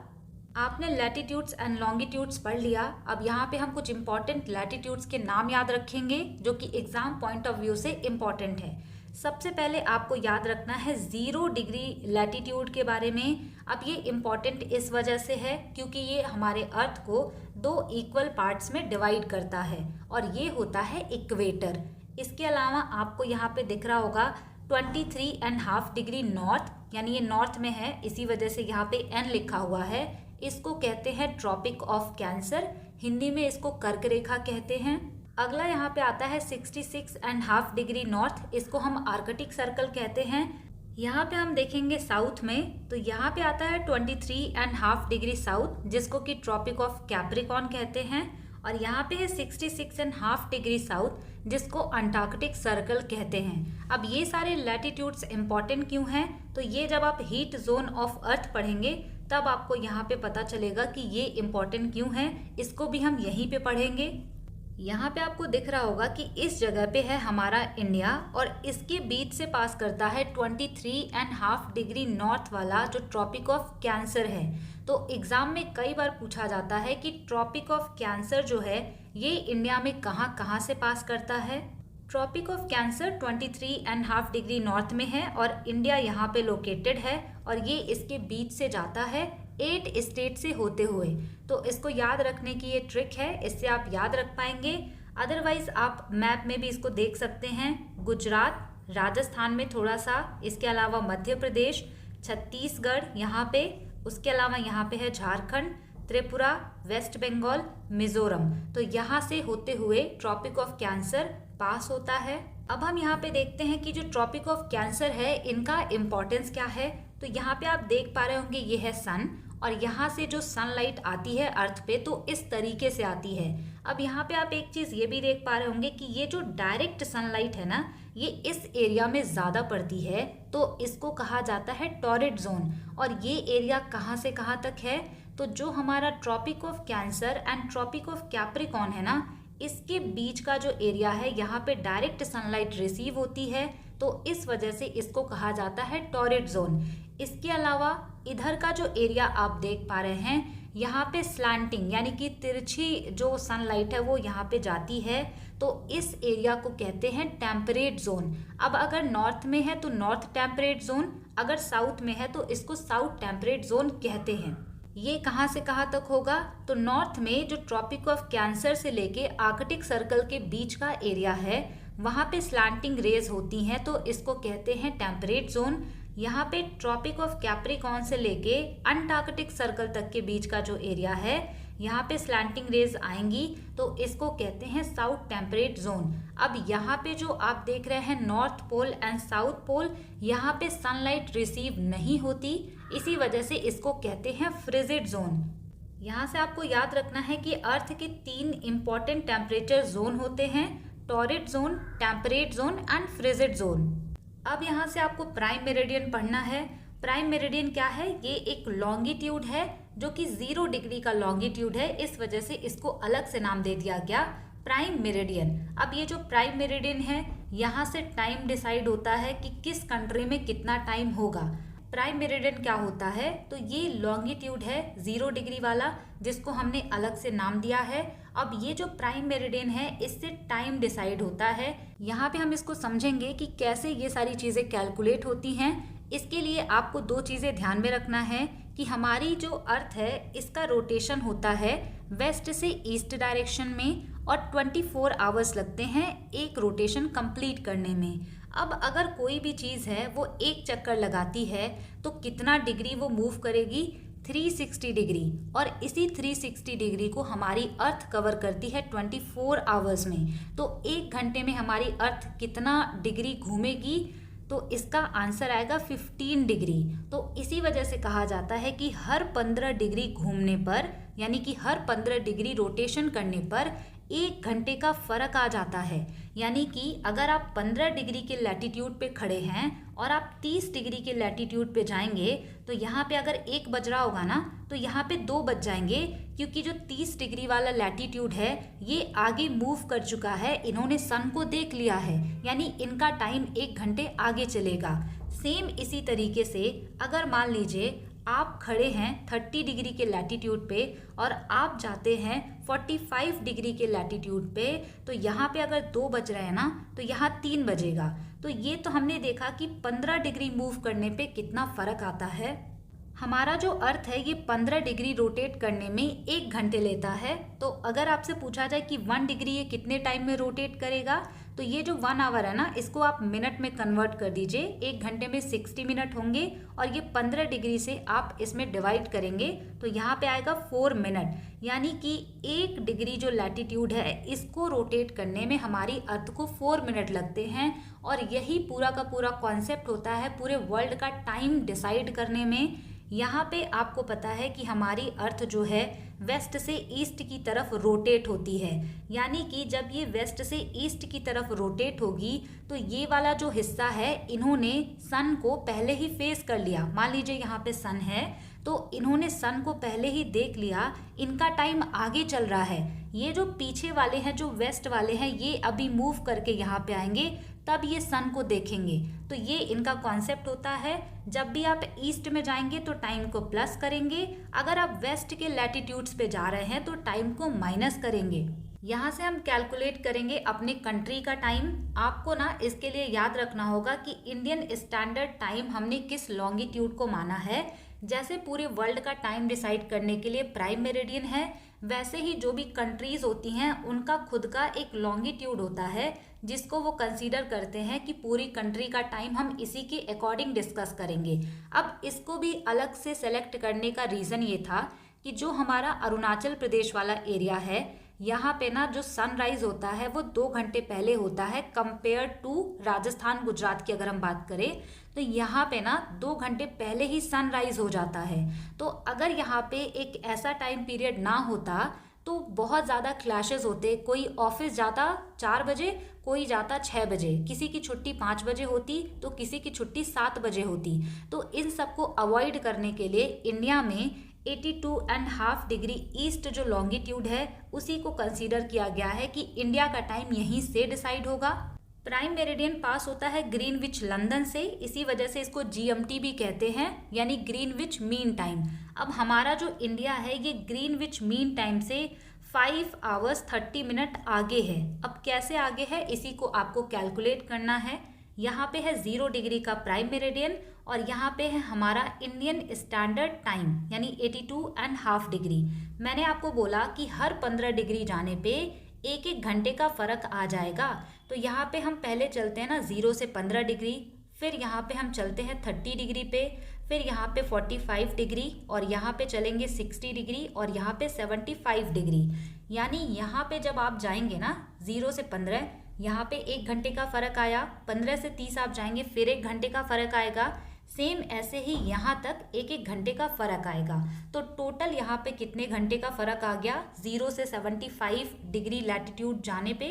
आपने लैटिट्यूड्स एंड लॉन्गिट्यूड्स पढ़ लिया। अब यहाँ पे हम कुछ इंपॉर्टेंट लैटिट्यूड्स के नाम याद रखेंगे जो कि एग्जाम पॉइंट ऑफ व्यू से इम्पॉर्टेंट है। सबसे पहले आपको याद रखना है 0 डिग्री लैटिट्यूड के बारे में। अब ये इम्पॉर्टेंट इस वजह से है क्योंकि ये हमारे अर्थ को 2 इक्वल पार्ट्स में डिवाइड करता है और ये होता है इक्वेटर। इसके अलावा आपको यहाँ पे दिख रहा होगा 23.5 डिग्री नॉर्थ, यानी ये नॉर्थ में है इसी वजह से यहाँ पे N लिखा हुआ है। इसको कहते हैं ट्रॉपिक ऑफ कैंसर, हिंदी में इसको कर्क रेखा कहते हैं। अगला यहाँ पे आता है 66.5 डिग्री नॉर्थ, इसको हम आर्कटिक सर्कल कहते हैं। यहाँ पे हम देखेंगे साउथ में तो यहाँ पे आता है 23.5 डिग्री साउथ जिसको कि ट्रॉपिक ऑफ कैप्रिकॉर्न कहते हैं। और यहाँ पे है 66.5 डिग्री साउथ जिसको अंटार्कटिक सर्कल कहते हैं। अब ये सारे लैटिट्यूड्स इंपॉर्टेंट क्यों हैं, तो ये जब आप हीट जोन ऑफ अर्थ पढ़ेंगे तब आपको यहाँ पे पता चलेगा कि ये इम्पॉर्टेंट क्यों हैं। इसको भी हम यहीं पे पढ़ेंगे। यहाँ पे आपको दिख रहा होगा कि इस जगह पे है हमारा इंडिया और इसके बीच से पास करता है 23.5 डिग्री नॉर्थ वाला जो ट्रॉपिक ऑफ कैंसर है। तो एग्जाम में कई बार पूछा जाता है कि ट्रॉपिक ऑफ कैंसर जो है ये इंडिया में कहाँ कहाँ से पास करता है। Tropic of cancer 23.5 degree north में है और इंडिया यहाँ पे लोकेटेड है और ये इसके बीच से जाता है 8 स्टेट से होते हुए। तो इसको याद रखने की ये ट्रिक है, इससे आप याद रख पाएंगे। अदरवाइज आप मैप में भी इसको देख सकते हैं। गुजरात, राजस्थान में थोड़ा सा, इसके अलावा मध्य प्रदेश, छत्तीसगढ़ यहाँ पे, उसके अलावा यहाँ पे है झारखंड, त्रिपुरा, वेस्ट बंगाल, मिजोरम। तो यहाँ से होते हुए ट्रॉपिक ऑफ कैंसर पास होता है। अब हम यहाँ पे देखते हैं कि जो ट्रॉपिक ऑफ कैंसर है इनका इम्पोर्टेंस क्या है। तो यहाँ पे आप देख पा रहे होंगे ये है सन और यहाँ से जो सनलाइट आती है अर्थ पे तो इस तरीके से आती है। अब यहाँ पे आप एक चीज़ ये भी देख पा रहे होंगे कि ये जो डायरेक्ट सनलाइट है ना, ये इस एरिया में ज़्यादा पड़ती है, तो इसको कहा जाता है टॉरिड जोन। और ये एरिया कहाँ से कहाँ तक है, तो जो हमारा tropic of cancer and tropic of capricorn है ना, इसके बीच का जो एरिया है, यहाँ पे डायरेक्ट सनलाइट रिसीव होती है, तो इस वजह से इसको कहा जाता है टॉरिड जोन। इसके अलावा इधर का जो एरिया आप देख पा रहे हैं, यहाँ पे स्लैंटिंग यानी कि तिरछी जो सनलाइट है वो यहाँ पे जाती है, तो इस एरिया को कहते हैं टेम्परेट जोन। अब अगर नॉर्थ में है तो नॉर्थ टेम्परेट जोन, अगर साउथ में है तो इसको साउथ टेम्परेट जोन कहते हैं। ये कहाँ से कहाँ तक होगा, तो नॉर्थ में जो ट्रॉपिक ऑफ कैंसर से लेके आर्कटिक सर्कल के बीच का एरिया है, वहाँ पे स्लैंटिंग रेज होती हैं, तो इसको कहते हैं टेम्परेट जोन। यहाँ पे ट्रॉपिक ऑफ कैप्रिकॉर्न से लेके अंटार्कटिक सर्कल तक के बीच का जो एरिया है, यहाँ पे स्लैंटिंग रेज आएंगी, तो इसको कहते हैं साउथ टेम्परेट जोन। अब यहाँ पे जो आप देख रहे हैं north pole and south pole, यहाँ पे सनलाइट रिसीव नहीं होती, इसी वजह से इसको कहते हैं फ्रिजिड जोन। यहाँ से आपको याद रखना है कि अर्थ के 3 इंपॉर्टेंट टेम्परेचर जोन होते हैं, torrid zone, temperate zone and frigid zone. अब यहाँ से आपको प्राइम मेरिडियन पढ़ना है। प्राइम मेरिडियन क्या है, ये एक लॉन्गिट्यूड है जो कि 0 डिग्री का लॉन्गिट्यूड है, इस वजह से इसको अलग से नाम दे दिया गया प्राइम मेरिडियन। अब ये जो प्राइम मेरिडियन है, यहाँ से टाइम डिसाइड होता है कि किस कंट्री में कितना टाइम होगा। प्राइम मेरिडियन क्या होता है, तो ये लॉन्गिट्यूड है 0 डिग्री वाला, जिसको हमने अलग से नाम दिया है। अब ये जो प्राइम मेरिडियन है, इससे टाइम डिसाइड होता है। यहाँ पे हम इसको समझेंगे कि कैसे ये सारी चीज़ें कैलकुलेट होती हैं। इसके लिए आपको 2 चीज़ें ध्यान में रखना है कि हमारी जो अर्थ है, इसका रोटेशन होता है वेस्ट से ईस्ट डायरेक्शन में, और 24 आवर्स लगते हैं एक रोटेशन कंप्लीट करने में। अब अगर कोई भी चीज़ है वो एक चक्कर लगाती है, तो कितना डिग्री वो मूव करेगी, 360 डिग्री, और इसी 360 डिग्री को हमारी अर्थ कवर करती है 24 आवर्स में। तो 1 घंटे में हमारी अर्थ कितना डिग्री घूमेगी, तो इसका आंसर आएगा 15 डिग्री। तो इसी वजह से कहा जाता है कि हर 15 डिग्री घूमने पर, यानी कि हर 15 डिग्री रोटेशन करने पर 1 घंटे का फर्क आ जाता है। यानी कि अगर आप 15 डिग्री के लैटिट्यूड पे खड़े हैं और आप 30 डिग्री के लैटिट्यूड पे जाएंगे, तो यहाँ पे अगर 1 बज रहा होगा ना, तो यहाँ पे 2 बज जाएंगे, क्योंकि जो 30 डिग्री वाला लैटिट्यूड है ये आगे मूव कर चुका है, इन्होंने सन को देख लिया है, यानी इनका टाइम 1 घंटे आगे चलेगा। सेम इसी तरीके से अगर मान लीजिए आप खड़े हैं 30 डिग्री के लैटिट्यूड पे और आप जाते हैं 45 डिग्री के लैटिट्यूड पे, तो यहाँ पे अगर 2 बज रहे हैं ना, तो यहाँ 3 बजेगा। तो ये तो हमने देखा कि 15 डिग्री मूव करने पे कितना फर्क आता है। हमारा जो अर्थ है ये 15 डिग्री रोटेट करने में 1 घंटे लेता है। तो अगर आपसे पूछा जाए कि 1 डिग्री ये कितने टाइम में रोटेट करेगा, तो ये जो 1 आवर है ना, इसको आप मिनट में कन्वर्ट कर दीजिए। 1 घंटे में 60 मिनट होंगे, और ये 15 डिग्री से आप इसमें डिवाइड करेंगे तो यहाँ पे आएगा 4 मिनट। यानी कि 1 डिग्री जो लैटिट्यूड है, इसको रोटेट करने में हमारी अर्थ को 4 मिनट लगते हैं। और यही पूरा का पूरा कॉन्सेप्ट होता है पूरे वर्ल्ड का टाइम डिसाइड करने में। यहाँ पे आपको पता है कि हमारी अर्थ जो है वेस्ट से ईस्ट की तरफ रोटेट होती है, यानी कि जब ये वेस्ट से ईस्ट की तरफ रोटेट होगी तो ये वाला जो हिस्सा है, इन्होंने सन को पहले ही फेस कर लिया। मान लीजिए यहाँ पे सन है, तो इन्होंने सन को पहले ही देख लिया, इनका टाइम आगे चल रहा है। ये जो पीछे वाले हैं, जो वेस्ट वाले हैं, ये अभी मूव करके यहाँ पे आएंगे, तब ये सन को देखेंगे। तो ये इनका कॉन्सेप्ट होता है। जब भी आप ईस्ट में जाएंगे तो टाइम को प्लस करेंगे, अगर आप वेस्ट के लैटिट्यूड्स पे जा रहे हैं तो टाइम को माइनस करेंगे। यहाँ से हम कैलकुलेट करेंगे अपने कंट्री का टाइम। आपको ना इसके लिए याद रखना होगा कि इंडियन स्टैंडर्ड टाइम हमने किस लॉन्गिट्यूड को माना है। जैसे पूरे वर्ल्ड का टाइम डिसाइड करने के लिए प्राइम मेरिडियन है, वैसे ही जो भी कंट्रीज होती हैं उनका खुद का एक लॉन्गिट्यूड होता है, जिसको वो कंसीडर करते हैं कि पूरी कंट्री का टाइम हम इसी के अकॉर्डिंग डिस्कस करेंगे। अब इसको भी अलग से सेलेक्ट करने का रीज़न ये था कि जो हमारा अरुणाचल प्रदेश वाला एरिया है, यहाँ पे ना जो सनराइज होता है वो 2 घंटे पहले होता है कंपेयर टू राजस्थान गुजरात की अगर हम बात करें, तो यहाँ पे ना 2 घंटे पहले ही सनराइज हो जाता है। तो अगर यहाँ पे एक ऐसा टाइम पीरियड ना होता तो बहुत ज़्यादा क्लैशेस होते। कोई ऑफिस जाता 4 बजे, कोई जाता 6 बजे, किसी की छुट्टी 5 बजे होती तो किसी की छुट्टी 7 बजे होती। तो इन सब को अवॉइड करने के लिए इंडिया में 82.5 डिग्री ईस्ट जो लॉन्गिट्यूड है उसी को कंसीडर किया गया है कि इंडिया का टाइम यहीं से डिसाइड होगा। प्राइम मेरिडियन पास होता है ग्रीनविच लंदन से, इसी वजह से इसको जीएमटी भी कहते हैं, यानी ग्रीनविच मीन टाइम। अब हमारा जो इंडिया है ये ग्रीनविच मीन टाइम से 5 आवर्स 30 मिनट आगे है। अब कैसे आगे है इसी को आपको कैलकुलेट करना है। यहाँ पे है 0 डिग्री का प्राइम मेरिडियन और यहाँ पे है हमारा इंडियन स्टैंडर्ड टाइम यानी 82.5 डिग्री। मैंने आपको बोला कि हर 15 डिग्री जाने पे 1-1 घंटे का फर्क आ जाएगा। तो यहाँ पे हम पहले चलते हैं ना 0 से 15 डिग्री, फिर यहाँ पे हम चलते हैं 30 डिग्री पे, फिर यहाँ पे 45 डिग्री और यहाँ पे चलेंगे 60 डिग्री और यहाँ पे 75 डिग्री। यानी यहाँ पे जब आप जाएंगे ना 0 से 15, यहाँ पे 1 घंटे का फर्क आया, 15 से 30 आप जाएंगे फिर 1 घंटे का फर्क आएगा, सेम ऐसे ही यहाँ तक 1-1 घंटे का फर्क आएगा। तो टोटल यहाँ पे कितने घंटे का फर्क आ गया 0 से 75 डिग्री लैटिट्यूड जाने पे।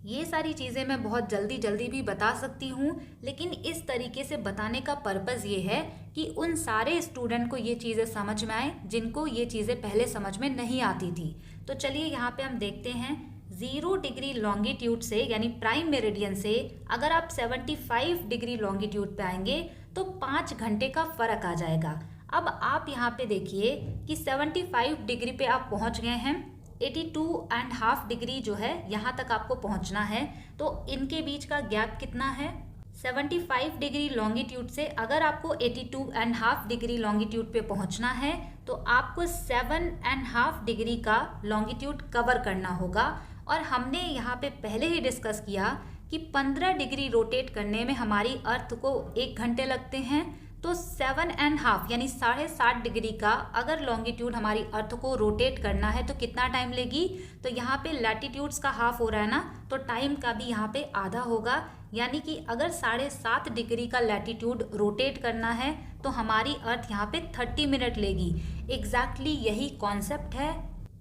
ये सारी चीज़ें मैं बहुत जल्दी जल्दी भी बता सकती हूँ, लेकिन इस तरीके से बताने का पर्पज़ ये है कि उन सारे स्टूडेंट को ये चीज़ें समझ में आए जिनको ये चीज़ें पहले समझ में नहीं आती थी। तो चलिए यहाँ पे हम देखते हैं 0 डिग्री लॉन्गिट्यूड से यानी प्राइम मेरिडियन से अगर आप 75 डिग्री लॉन्गिट्यूड पे आएंगे तो 5 घंटे का फर्क आ जाएगा। अब आप यहाँ पे देखिए कि 75 डिग्री पे आप पहुँच गए हैं, 82.5 डिग्री जो है यहाँ तक आपको पहुँचना है। तो इनके बीच का गैप कितना है 75 डिग्री लॉन्गिट्यूड से अगर आपको 82.5 डिग्री लॉन्गिट्यूड पे पहुँचना है तो आपको 7.5 डिग्री का लॉन्गिट्यूड कवर करना होगा। और हमने यहाँ पे पहले ही डिस्कस किया कि 15 डिग्री रोटेट करने में हमारी अर्थ को 1 घंटे लगते हैं। तो 7.5 यानी 7.5 डिग्री का अगर लॉन्गिट्यूड हमारी अर्थ को रोटेट करना है तो कितना टाइम लेगी। तो यहाँ पे लैटिट्यूड्स का हाफ हो रहा है ना, तो टाइम का भी यहाँ पे आधा होगा। यानी कि अगर 7.5 डिग्री का लैटिट्यूड रोटेट करना है तो हमारी अर्थ यहाँ पे 30 मिनट लेगी। एग्जैक्टली यही कॉन्सेप्ट है।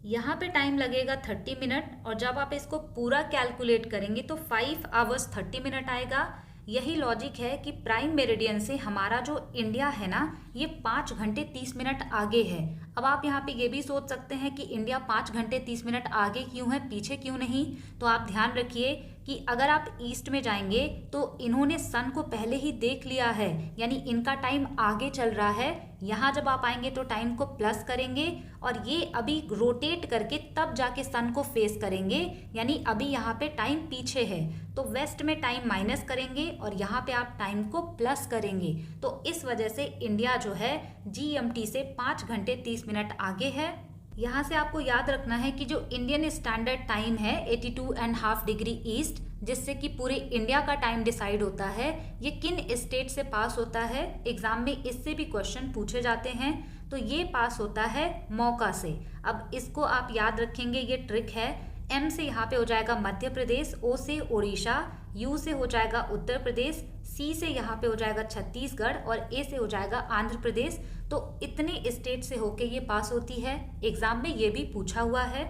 यहाँ पे टाइम लगेगा 30 मिनट और जब आप इसको पूरा कैलकुलेट करेंगे तो 5 आवर्स 30 मिनट आएगा। यही लॉजिक है कि प्राइम मेरिडियन से हमारा जो इंडिया है ना ये 5 घंटे 30 मिनट आगे है। अब आप यहाँ पे ये भी सोच सकते हैं कि इंडिया 5 घंटे 30 मिनट आगे क्यों है, पीछे क्यों नहीं। तो आप ध्यान रखिए कि अगर आप ईस्ट में जाएंगे तो इन्होंने सन को पहले ही देख लिया है, यानी इनका टाइम आगे चल रहा है। यहाँ जब आप आएंगे तो टाइम को प्लस करेंगे और ये अभी रोटेट करके तब जाके सन को फेस करेंगे, यानी अभी यहाँ पे टाइम पीछे है। तो वेस्ट में टाइम माइनस करेंगे और यहाँ पे आप टाइम को प्लस करेंगे। तो इस वजह से इंडिया जो है जीएमटी से 5 घंटे 30 मिनट आगे है। यहाँ से आपको याद रखना है कि जो इंडियन स्टैंडर्ड टाइम है 82.5 डिग्री ईस्ट, जिससे कि पूरे इंडिया का टाइम डिसाइड होता है, ये किन स्टेट से पास होता है। एग्जाम में इससे भी क्वेश्चन पूछे जाते हैं। तो ये पास होता है मौका से। अब इसको आप याद रखेंगे, ये ट्रिक है। एम से यहाँ पे हो जाएगा मध्य प्रदेश, ओ से उड़ीसा, यू से हो जाएगा उत्तर प्रदेश, सी से यहाँ पे हो जाएगा छत्तीसगढ़ और ए से हो जाएगा आंध्र प्रदेश। तो इतने स्टेट से होके ये पास होती है। एग्जाम में ये भी पूछा हुआ है।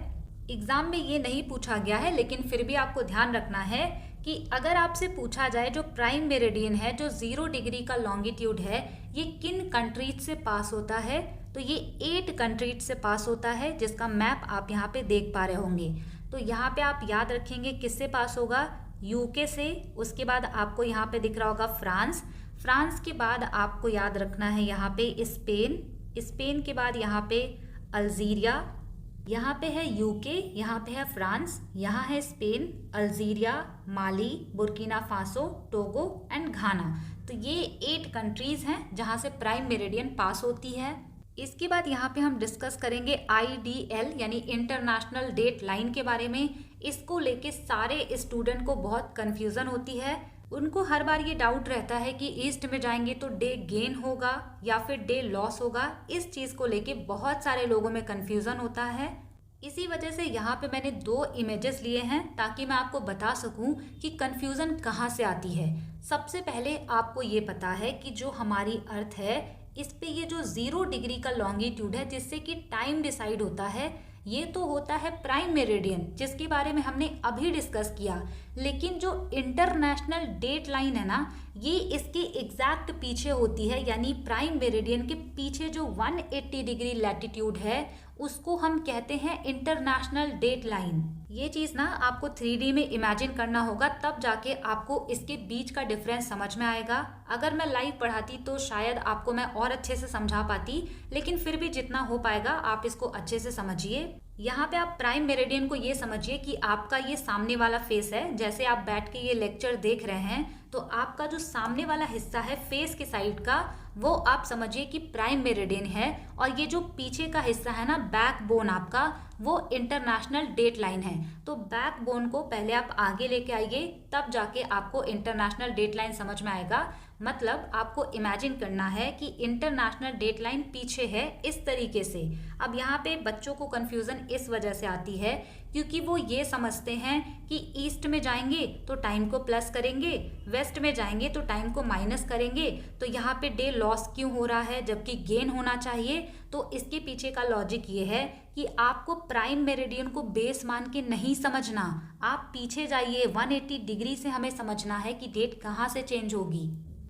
एग्जाम में ये नहीं पूछा गया है, लेकिन फिर भी आपको ध्यान रखना है कि अगर आपसे पूछा जाए जो प्राइम मेरिडियन है, जो 0 डिग्री का लॉन्गिट्यूड है, ये किन कंट्रीज से पास होता है, तो ये 8 कंट्रीज से पास होता है, जिसका मैप आप यहाँ पे देख पा रहे होंगे। तो यहाँ पे आप याद रखेंगे किससे पास होगा, यूके से। उसके बाद आपको यहाँ पे दिख रहा होगा फ्रांस। फ्रांस के बाद आपको याद रखना है यहाँ पे स्पेन। स्पेन के बाद यहाँ पे अल्जीरिया। यहाँ पे है यूके, यहाँ पे है फ्रांस, यहाँ है Spain, Algeria, Mali, Burkina Faso, Togo and Ghana. तो ये 8 कंट्रीज हैं जहाँ से प्राइम मेरिडियन पास होती है। इसके बाद यहाँ पे हम डिस्कस करेंगे IDL यानी इंटरनेशनल डेट लाइन के बारे में। इसको लेके सारे स्टूडेंट को बहुत कंफ्यूजन होती है। उनको हर बार ये डाउट रहता है कि ईस्ट में जाएंगे तो डे गेन होगा या फिर डे लॉस होगा। इस चीज़ को लेके बहुत सारे लोगों में कंफ्यूजन होता है। इसी वजह से यहाँ पे मैंने दो इमेजेस लिए हैं ताकि मैं आपको बता सकूं कि कंफ्यूजन कहाँ से आती है। सबसे पहले आपको ये पता है कि जो हमारी अर्थ है इस पे ये जो 0 डिग्री का लॉन्गिट्यूड है जिससे कि टाइम डिसाइड होता है, ये तो होता है प्राइम मेरिडियन जिसके बारे में हमने अभी डिस्कस किया। लेकिन जो इंटरनेशनल डेट लाइन है ना, ये इसके एग्जैक्ट पीछे होती है, यानी प्राइम मेरिडियन के पीछे जो 180 डिग्री लैटिट्यूड है उसको हम कहते हैं इंटरनेशनल डेट लाइन। ये चीज़ ना आपको 3D में इमेजिन करना होगा, तब जाके आपको इसके बीच का डिफरेंस समझ में आएगा। अगर मैं लाइव पढ़ाती तो शायद आपको मैं और अच्छे से समझा पाती, लेकिन फिर भी जितना हो पाएगा आप इसको अच्छे से समझिए। यहाँ पे आप प्राइम मेरिडियन को ये समझिए कि आपका ये सामने वाला फेस है। जैसे आप बैठ के ये लेक्चर देख रहे हैं तो आपका जो सामने वाला हिस्सा है फेस के साइड का, वो आप समझिए कि प्राइम मेरिडियन है, और ये जो पीछे का हिस्सा है ना, बैकबोन आपका, वो इंटरनेशनल डेट लाइन है। तो बैकबोन को पहले आप आगे लेके आइए, तब जाके आपको इंटरनेशनल डेट लाइन समझ में आएगा। मतलब आपको इमेजिन करना है कि इंटरनेशनल डेट लाइन पीछे है इस तरीके से। अब यहाँ पे बच्चों को कंफ्यूजन इस वजह से आती है क्योंकि वो ये समझते हैं कि ईस्ट में जाएंगे तो टाइम को प्लस करेंगे, वेस्ट में जाएंगे तो टाइम को माइनस करेंगे, तो यहाँ पे डे लॉस क्यों हो रहा है जबकि गेन होना चाहिए। तो इसके पीछे का लॉजिक ये है कि आपको प्राइम मेरिडियन को बेस मान के नहीं समझना, आप पीछे जाइए, 180 डिग्री से हमें समझना है कि डेट कहाँ से चेंज होगी।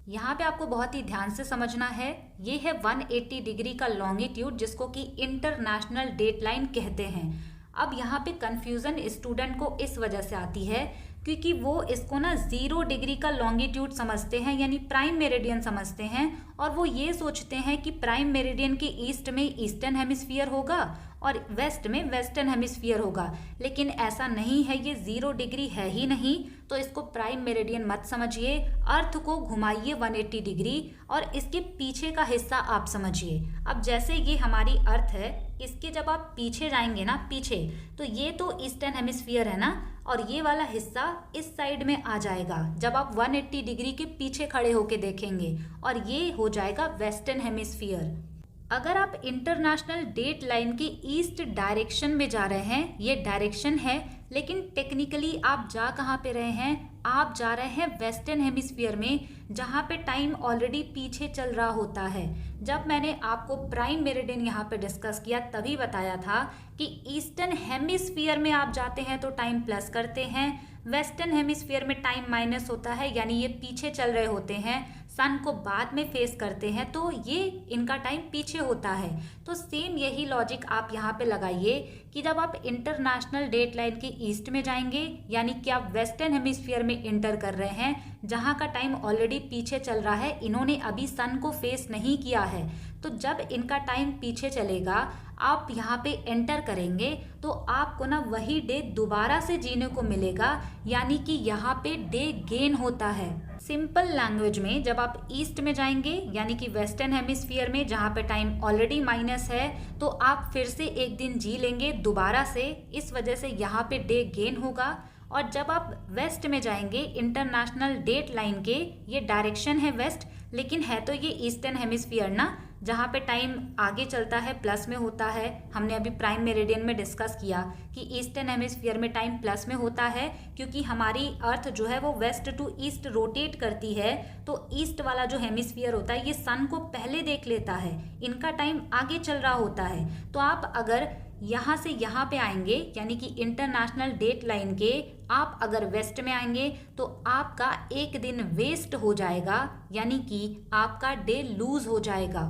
यहाँ पे आपको बहुत ही ध्यान से समझना है, ये है 180 डिग्री का लॉन्गिट्यूड जिसको कि इंटरनेशनल डेट लाइन कहते हैं। अब यहाँ पे कंफ्यूजन स्टूडेंट को इस वजह से आती है क्योंकि वो इसको ना 0 डिग्री का लॉन्गिट्यूड समझते हैं, यानी प्राइम मेरिडियन समझते हैं, और वो ये सोचते हैं कि प्राइम मेरिडियन के ईस्ट में ईस्टर्न हेमिस्फीयर होगा और वेस्ट में वेस्टर्न हेमिस्फीयर होगा। लेकिन ऐसा नहीं है, ये 0 डिग्री है ही नहीं। तो इसको प्राइम मेरिडियन मत समझिए, अर्थ को घुमाइए 180 डिग्री और इसके पीछे का हिस्सा आप समझिए। अब जैसे ये हमारी अर्थ है, इसके जब आप पीछे जाएंगे ना, पीछे, तो ये तो ईस्टर्न हेमिस्फीयर है ना, और ये वाला हिस्सा इस साइड में आ जाएगा जब आप 180 डिग्री के पीछे खड़े होके देखेंगे, और ये हो जाएगा वेस्टर्न हेमिस्फीयर। अगर आप इंटरनेशनल डेट लाइन के ईस्ट डायरेक्शन में जा रहे हैं, ये डायरेक्शन है, लेकिन टेक्निकली आप जा कहाँ पे रहे हैं, आप जा रहे हैं वेस्टर्न हेमिस्फीयर में, जहाँ पे टाइम ऑलरेडी पीछे चल रहा होता है। जब मैंने आपको प्राइम मेरिडियन यहाँ पे डिस्कस किया तभी बताया था कि ईस्टर्न हेमिस्फीयर में आप जाते हैं तो टाइम प्लस करते हैं, वेस्टर्न हेमिस्फीयर में टाइम माइनस होता है, यानी ये पीछे चल रहे होते हैं, सन को बाद में फेस करते हैं, तो ये इनका टाइम पीछे होता है। तो सेम यही लॉजिक आप यहाँ पे लगाइए कि जब आप इंटरनेशनल डेट लाइन के ईस्ट में जाएंगे, यानी कि आप वेस्टर्न हेमिस्फीयर में इंटर कर रहे हैं, जहाँ का टाइम ऑलरेडी पीछे चल रहा है, इन्होंने अभी सन को फेस नहीं किया है। तो जब इनका टाइम पीछे चलेगा, आप यहाँ पे एंटर करेंगे तो आपको ना वही डे दोबारा से जीने को मिलेगा, यानी कि यहाँ पे डे गेन होता है। सिंपल लैंग्वेज में, जब आप ईस्ट में जाएंगे यानी कि वेस्टर्न हेमिस्फीयर में जहाँ पे टाइम ऑलरेडी माइनस है, तो आप फिर से एक दिन जी लेंगे दोबारा से, इस वजह से यहाँ पे डे गेन होगा। और जब आप वेस्ट में जाएंगे, इंटरनेशनल डेट लाइन के ये डायरेक्शन है वेस्ट, लेकिन है तो ये ईस्टर्न हेमिस्फीयर ना, जहाँ पे टाइम आगे चलता है प्लस में होता है। हमने अभी प्राइम मेरिडियन में डिस्कस किया कि ईस्टर्न हेमिस्फीयर में टाइम प्लस में होता है क्योंकि हमारी अर्थ जो है वो वेस्ट टू ईस्ट रोटेट करती है। तो ईस्ट वाला जो हेमिस्फीयर होता है ये सन को पहले देख लेता है, इनका टाइम आगे चल रहा होता है। तो आप अगर यहाँ से यहाँ पे आएंगे, यानी कि इंटरनेशनल डेट लाइन के आप अगर वेस्ट में आएंगे, तो आपका एक दिन वेस्ट हो जाएगा, यानी कि आपका डे लूज हो जाएगा।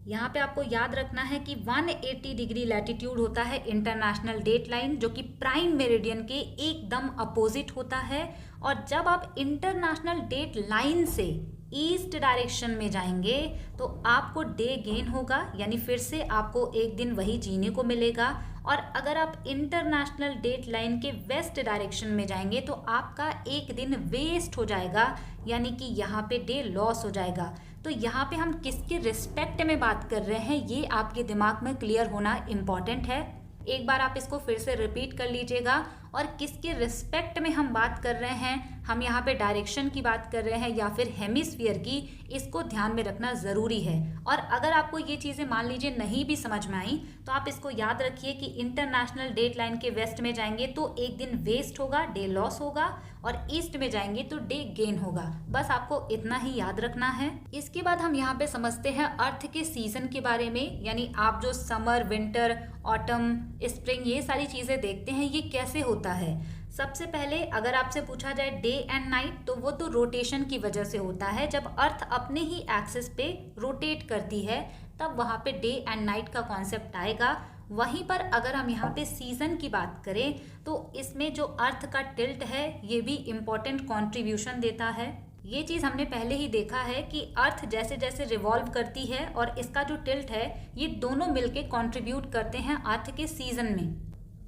यहाँ पे आपको याद रखना है कि 180 डिग्री लैटिट्यूड होता है इंटरनेशनल डेट लाइन, जो कि प्राइम मेरिडियन के एकदम अपोजिट होता है। और जब आप इंटरनेशनल डेट लाइन से ईस्ट डायरेक्शन में जाएंगे तो आपको डे गेन होगा, यानी फिर से आपको एक दिन वही जीने को मिलेगा। और अगर आप इंटरनेशनल डेट लाइन के वेस्ट डायरेक्शन में जाएंगे तो आपका एक दिन वेस्ट हो जाएगा, यानी कि यहाँ पे डे लॉस हो जाएगा। तो यहाँ पे हम किसके रिस्पेक्ट में बात कर रहे हैं, ये आपके दिमाग में क्लियर होना इम्पॉर्टेंट है। एक बार आप इसको फिर से रिपीट कर लीजिएगा। और किसके रिस्पेक्ट में हम बात कर रहे हैं, हम यहाँ पे डायरेक्शन की बात कर रहे हैं या फिर हेमिस्फीयर की, इसको ध्यान में रखना ज़रूरी है। और अगर आपको ये चीज़ें मान लीजिए नहीं भी समझ में आई तो आप इसको याद रखिए कि इंटरनेशनल डेट लाइन के वेस्ट में जाएंगे तो एक दिन वेस्ट होगा, डे लॉस होगा, और ईस्ट में जाएंगे तो डे गेन होगा। बस आपको इतना ही याद रखना है। इसके बाद हम यहाँ पे समझते हैं अर्थ के सीजन के बारे में, यानी आप जो समर, विंटर, ऑटम, स्प्रिंग ये सारी चीज़ें देखते हैं ये कैसे होता है। सबसे पहले अगर आपसे पूछा जाए डे एंड नाइट, तो वो तो रोटेशन की वजह से होता है। जब अर्थ अपने ही एक्सिस पे रोटेट करती है तब वहाँ पे डे एंड नाइट का कॉन्सेप्ट आएगा। वहीं पर अगर हम यहाँ पे सीजन की बात करें तो इसमें जो अर्थ का टिल्ट है ये भी इम्पोर्टेंट कंट्रीब्यूशन देता है। ये चीज़ हमने पहले ही देखा है कि अर्थ जैसे जैसे रिवॉल्व करती है और इसका जो टिल्ट है ये दोनों मिलके कंट्रीब्यूट करते हैं अर्थ के सीजन में।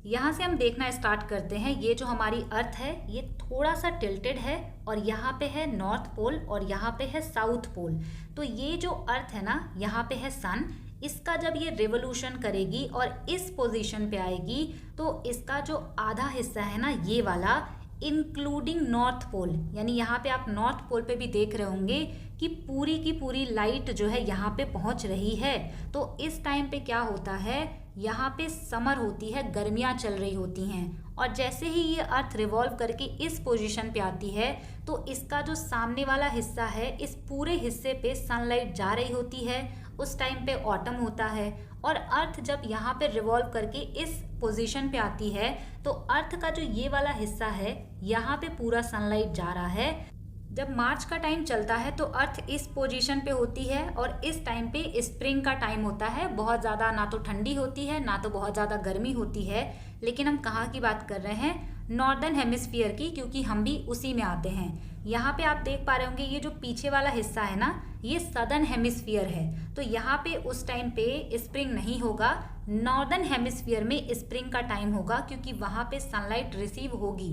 यहाँ से हम देखना स्टार्ट करते हैं। ये जो हमारी अर्थ है ये थोड़ा सा टिल्टेड है और यहाँ पे है नॉर्थ पोल और यहाँ पे है साउथ पोल। तो ये जो अर्थ है ना, यहाँ पे है सन, इसका जब ये रिवोल्यूशन करेगी और इस पोजीशन पे आएगी तो इसका जो आधा हिस्सा है ना ये वाला, इंक्लूडिंग नॉर्थ पोल, यानी यहाँ पे आप नॉर्थ पोल पे भी देख रहे होंगे कि पूरी की पूरी लाइट जो है यहाँ पे पहुँच रही है। तो इस टाइम पे क्या होता है, यहाँ पे समर होती है, गर्मियाँ चल रही होती हैं, और जैसे ही ये अर्थ रिवॉल्व करके इस पोजीशन पे आती है तो इसका जो सामने वाला हिस्सा है इस पूरे हिस्से पे सनलाइट जा रही होती है। उस टाइम पे ऑटम होता है और अर्थ जब यहाँ पे रिवॉल्व करके इस पोजीशन पे आती है तो अर्थ का जो ये वाला हिस्सा है यहाँ पे पूरा सनलाइट जा रहा है। जब मार्च का टाइम चलता है तो अर्थ इस पोजीशन पे होती है और इस टाइम पे स्प्रिंग का टाइम होता है। बहुत ज़्यादा ना तो ठंडी होती है ना तो बहुत ज़्यादा गर्मी होती है, लेकिन हम कहाँ की बात कर रहे हैं, नॉर्दर्न हेमिस्फीयर की, क्योंकि हम भी उसी में आते हैं। यहाँ पे आप देख पा रहे होंगे ये जो पीछे वाला हिस्सा है ना ये सदर्न हेमिस्फीयर है, तो यहाँ पे उस टाइम पे स्प्रिंग नहीं होगा। नॉर्दर्न हेमिस्फीयर में स्प्रिंग का टाइम होगा क्योंकि वहाँ पे सनलाइट रिसीव होगी।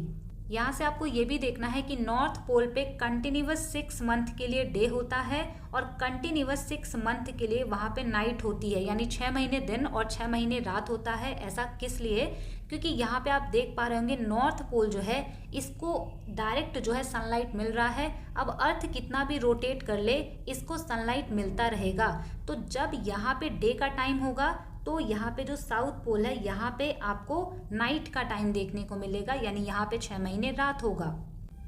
यहाँ से आपको ये भी देखना है कि नॉर्थ पोल पे कंटिन्यूअस 6 मंथ के लिए डे होता है और कंटिन्यूअस 6 मंथ के लिए वहाँ पे नाइट होती है, यानी 6 महीने दिन और 6 महीने रात होता है। ऐसा किस लिए, क्योंकि यहाँ पे आप देख पा रहे होंगे नॉर्थ पोल जो है इसको डायरेक्ट जो है सनलाइट मिल रहा है। अब अर्थ कितना भी रोटेट कर ले इसको सनलाइट मिलता रहेगा। तो जब यहाँ पे डे का टाइम होगा तो यहाँ पे जो साउथ पोल है यहाँ पे आपको नाइट का टाइम देखने को मिलेगा, यानी यहाँ पे 6 महीने रात होगा।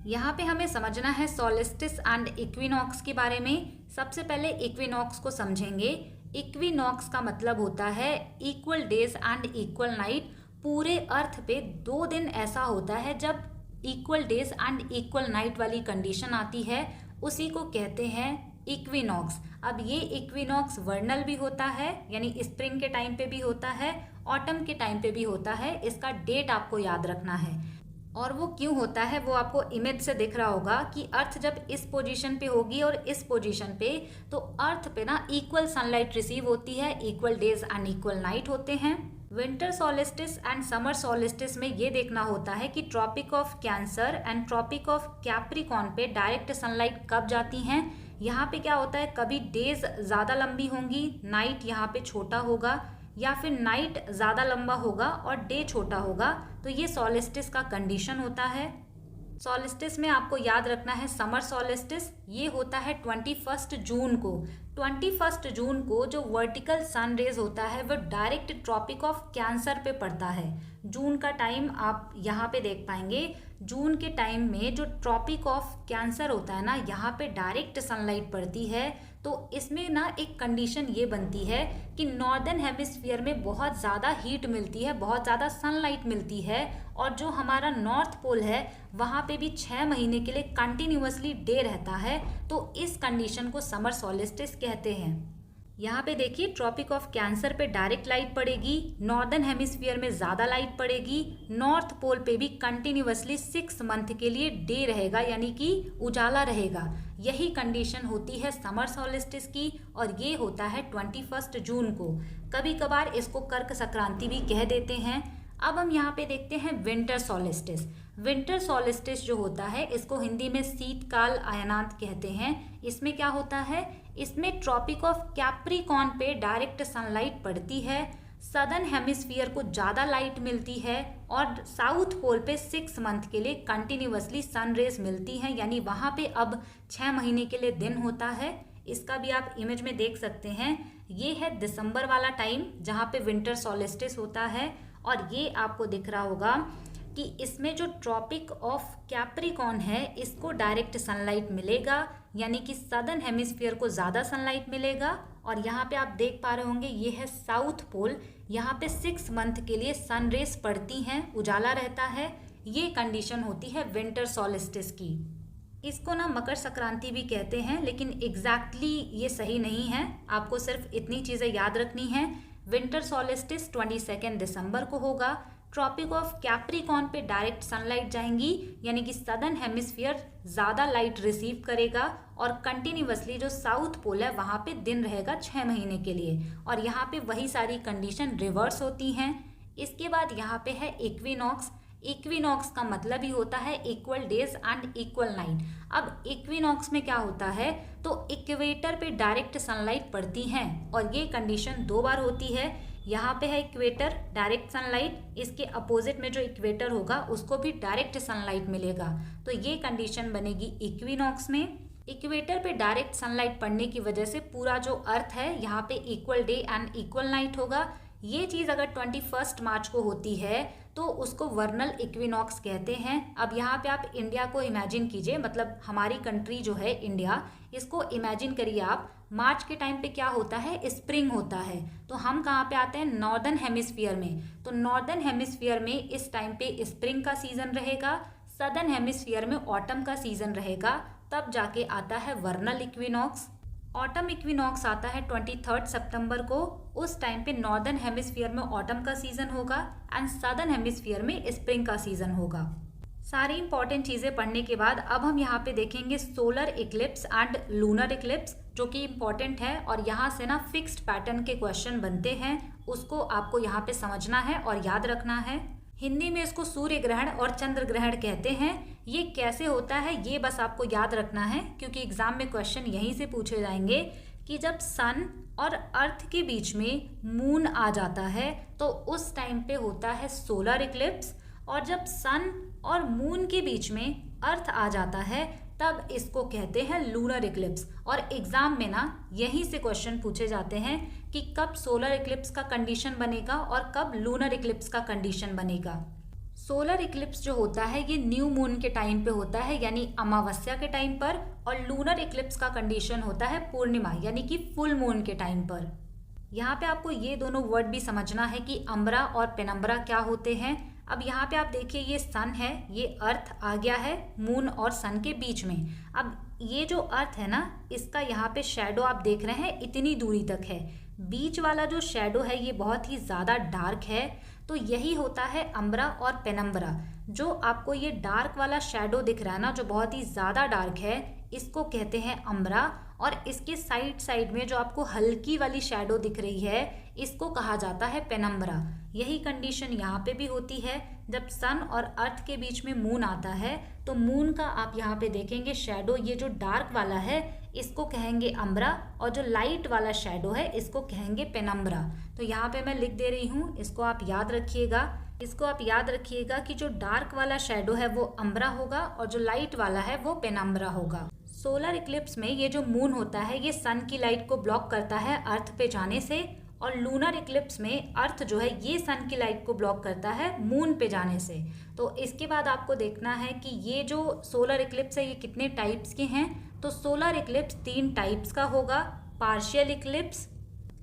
यहाँ पे हमें समझना है सोलिस्टिस एंड इक्विनॉक्स के बारे में। सबसे पहले इक्विनॉक्स को समझेंगे। इक्विनॉक्स का मतलब होता है equal days and equal night. पूरे अर्थ पे 2 दिन ऐसा होता है जब equal days and equal night वाली कंडीशन आती है, उसी को कहते हैं इक्विनॉक्स। अब ये इक्विनॉक्स वर्नल भी होता है, यानी स्प्रिंग के टाइम पे भी होता है, ऑटम के टाइम पे भी होता है। इसका डेट आपको याद रखना है। और वो क्यों होता है वो आपको इमेज से दिख रहा होगा कि अर्थ जब इस पोजीशन पे होगी और इस पोजीशन पे, तो अर्थ पे ना इक्वल सनलाइट रिसीव होती है, equal days and equal night होते हैं। Winter solstice and summer solstice में ये देखना होता है कि tropic of cancer and tropic of capricorn पे डायरेक्ट सनलाइट कब जाती हैं। यहाँ पे क्या होता है, कभी डेज ज़्यादा लंबी होंगी, नाइट यहाँ पे छोटा होगा, या फिर नाइट ज़्यादा लंबा होगा और डे छोटा होगा। तो ये सोलिस्टिस का कंडीशन होता है। सोलिस्टिस में आपको याद रखना है समर सोलिस्टिस ये होता है 21 जून को। 21 जून को जो वर्टिकल सन रेज होता है वो डायरेक्ट ट्रॉपिक ऑफ कैंसर पे पड़ता है। जून का टाइम आप यहाँ पे देख पाएंगे। जून के टाइम में जो ट्रॉपिक ऑफ कैंसर होता है ना, यहाँ पे डायरेक्ट सनलाइट पड़ती है। तो इसमें ना एक कंडीशन ये बनती है कि नॉर्दर्न हेमिस्फीयर में बहुत ज़्यादा हीट मिलती है, बहुत ज़्यादा सनलाइट मिलती है, और जो हमारा नॉर्थ पोल है वहाँ पे भी 6 महीने के लिए कंटिन्यूअसली डे रहता है। तो इस कंडीशन को समर सोलिस्टिस कहते हैं। यहाँ पे देखिए ट्रॉपिक ऑफ कैंसर पे डायरेक्ट लाइट पड़ेगी, नॉर्दर्न हेमिस्फीयर में ज़्यादा लाइट पड़ेगी, नॉर्थ पोल पे भी कंटिन्यूअसली 6 मंथ के लिए डे रहेगा, यानी कि उजाला रहेगा। यही कंडीशन होती है समर सोलिस्टिस की, और ये होता है 21 जून को। कभी कभार इसको कर्क संक्रांति भी कह देते हैं। अब हम यहाँ पे देखते हैं विंटर सोलिस्टिस। विंटर सोलिस्टिस जो होता है इसको हिंदी में शीतकाल अयनांत कहते हैं। इसमें क्या होता है, इसमें ट्रॉपिक ऑफ कैप्रिकॉर्न पे डायरेक्ट सनलाइट पड़ती है। सदर्न हेमिस्फीयर को ज़्यादा लाइट मिलती है और साउथ पोल पे 6 मंथ के लिए कंटिन्यूअसली सन रेज मिलती हैं, यानी वहाँ पे अब 6 महीने के लिए दिन होता है। इसका भी आप इमेज में देख सकते हैं। ये है दिसंबर वाला टाइम जहाँ पे विंटर सॉलिस्टिस होता है, और ये आपको दिख रहा होगा कि इसमें जो ट्रॉपिक ऑफ कैप्रिकॉर्न है इसको डायरेक्ट सनलाइट मिलेगा, यानी कि सदर्न हेमिस्फीयर को ज़्यादा सनलाइट मिलेगा। और यहाँ पे आप देख पा रहे होंगे ये है साउथ पोल, यहाँ पे 6 मंथ के लिए सन रेज पड़ती हैं, उजाला रहता है। ये कंडीशन होती है विंटर सॉलिस्टिस की। इसको ना मकर संक्रांति भी कहते हैं, लेकिन एग्जैक्टली ये सही नहीं है। आपको सिर्फ इतनी चीज़ें याद रखनी है। विंटर सॉलिस्टिस 22 दिसंबर को होगा। ट्रॉपिक ऑफ कैप्रिकॉर्न पे डायरेक्ट सनलाइट जाएंगी, यानी कि सदर्न हेमिस्फीयर ज़्यादा लाइट रिसीव करेगा, और कंटिन्यूअसली जो साउथ पोल है वहाँ पे दिन रहेगा 6 महीने के लिए, और यहाँ पे वही सारी कंडीशन रिवर्स होती हैं। इसके बाद यहाँ पे है इक्विनॉक्स। इक्विनॉक्स का मतलब ही होता है equal days and equal night. अब इक्विनॉक्स में क्या होता है, तो इक्वेटर पे डायरेक्ट सनलाइट पड़ती हैं, और ये कंडीशन 2 बार होती है। यहाँ पे है इक्वेटर डायरेक्ट सनलाइट, इसके अपोजिट में जो इक्वेटर होगा उसको भी डायरेक्ट सनलाइट मिलेगा, तो ये कंडीशन बनेगी इक्विनॉक्स में। इक्वेटर पे डायरेक्ट सनलाइट पड़ने की वजह से पूरा जो अर्थ है यहाँ पे equal day and equal night होगा। ये चीज़ अगर 21 मार्च को होती है तो उसको वर्नल इक्विनॉक्स कहते हैं। अब यहाँ पे आप इंडिया को इमेजिन कीजिए, मतलब हमारी कंट्री जो है इंडिया, इसको इमेजिन करिए आप। मार्च के टाइम पे क्या होता है, स्प्रिंग होता है, तो हम कहाँ पे आते हैं, नॉर्दर्न हेमिस्फीयर में। तो नॉर्दर्न हेमिस्फीयर में इस टाइम पे स्प्रिंग का सीजन रहेगा, सदर्न हेमिस्फीयर में ऑटम का सीजन रहेगा, तब जाके आता है वर्नल इक्विनॉक्स। ऑटम इक्विनॉक्स आता है 23 सितंबर को। उस टाइम पे नॉर्दर्न हेमिस्फीयर में ऑटम का सीजन होगा एंड सदर्न हेमिस्फीयर में स्प्रिंग का सीजन होगा। सारी इंपॉर्टेंट चीज़ें पढ़ने के बाद अब हम यहाँ पे देखेंगे solar Eclipse and lunar Eclipse, जो कि इम्पॉर्टेंट है, और यहाँ से ना फिक्स्ड पैटर्न के क्वेश्चन बनते हैं, उसको आपको यहाँ पे समझना है और याद रखना है। हिंदी में इसको सूर्य ग्रहण और चंद्र ग्रहण कहते हैं। ये कैसे होता है ये बस आपको याद रखना है, क्योंकि एग्जाम में क्वेश्चन यहीं से पूछे जाएंगे कि जब सन और अर्थ के बीच में मून आ जाता है तो उस टाइम पे होता है सोलर इक्लिप्स, और जब सन और मून के बीच में अर्थ आ जाता है तब इसको कहते हैं लूनर इक्लिप्स। और एग्जाम में ना यहीं से क्वेश्चन पूछे जाते हैं कि कब सोलर इक्लिप्स का कंडीशन बनेगा और कब लूनर इक्लिप्स का कंडीशन बनेगा। सोलर इक्लिप्स जो होता है ये न्यू मून के टाइम पे होता है, यानी अमावस्या के टाइम पर, और लूनर इक्लिप्स का कंडीशन होता है पूर्णिमा यानी कि फुल मून के टाइम पर। यहाँ पे आपको ये दोनों वर्ड भी समझना है कि अम्ब्रा और पेनम्ब्रा क्या होते हैं। अब यहाँ पे आप देखिए ये सन है, ये अर्थ आ गया है मून और सन के बीच में। अब ये जो अर्थ है ना, इसका यहाँ पे शैडो आप देख रहे हैं इतनी दूरी तक है। बीच वाला जो शैडो है ये बहुत ही ज़्यादा डार्क है, तो यही होता है अम्ब्रा और पेनम्ब्रा। जो आपको ये डार्क वाला शैडो दिख रहा है ना, जो बहुत ही ज़्यादा डार्क है, इसको कहते हैं अम्ब्रा। और इसके साइड साइड में जो आपको हल्की वाली शैडो दिख रही है इसको कहा जाता है पेनम्ब्रा। यही कंडीशन यहाँ पे भी होती है। जब सन और अर्थ के बीच में मून आता है तो मून का आप यहाँ पे देखेंगे शैडो, ये जो डार्क वाला है इसको कहेंगे अम्ब्रा, और जो लाइट वाला शैडो है इसको कहेंगे पेनम्ब्रा। तो यहाँ पे मैं लिख दे रही हूँ, इसको आप याद रखिएगा। इसको आप याद रखिएगा कि जो डार्क वाला शैडो है वो अम्ब्रा होगा और जो लाइट वाला है वो पेनम्ब्रा होगा। सोलर इक्लिप्स में ये जो मून होता है ये सन की लाइट को ब्लॉक करता है अर्थ पे जाने से, और लूनर इक्लिप्स में अर्थ जो है ये सन की लाइट को ब्लॉक करता है मून पे जाने से। तो इसके बाद आपको देखना है कि ये जो सोलर इक्लिप्स है ये कितने टाइप्स के हैं। तो सोलर इक्लिप्स 3 टाइप्स का होगा, partial Eclipse,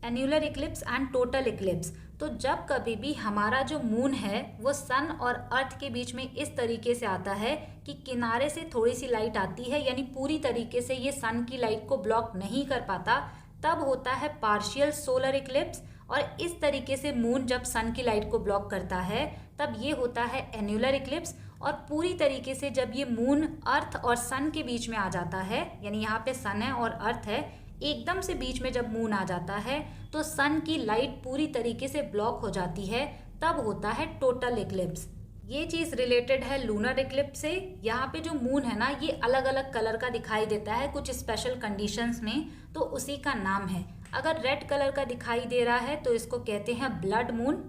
annular Eclipse and total Eclipse. तो जब कभी भी हमारा जो मून है वो सन और अर्थ के बीच में इस तरीके से आता है कि किनारे से थोड़ी सी लाइट आती है, यानी पूरी तरीके से ये सन की लाइट को ब्लॉक नहीं कर पाता, तब होता है पार्शियल सोलर इक्लिप्स। और इस तरीके से मून जब सन की लाइट को ब्लॉक करता है तब ये होता है एन्यूलर इक्लिप्स। और पूरी तरीके से जब ये मून अर्थ और सन के बीच में आ जाता है, यानी यहाँ पे सन है और अर्थ है, एकदम से बीच में जब मून आ जाता है तो सन की लाइट पूरी तरीके से ब्लॉक हो जाती है, तब होता है टोटल इक्लिप्स। ये चीज़ रिलेटेड है लूनर इक्लिप्स से। यहाँ पे जो मून है ना ये अलग अलग कलर का दिखाई देता है कुछ स्पेशल कंडीशंस में, तो उसी का नाम है। अगर रेड कलर का दिखाई दे रहा है तो इसको कहते हैं ब्लड मून।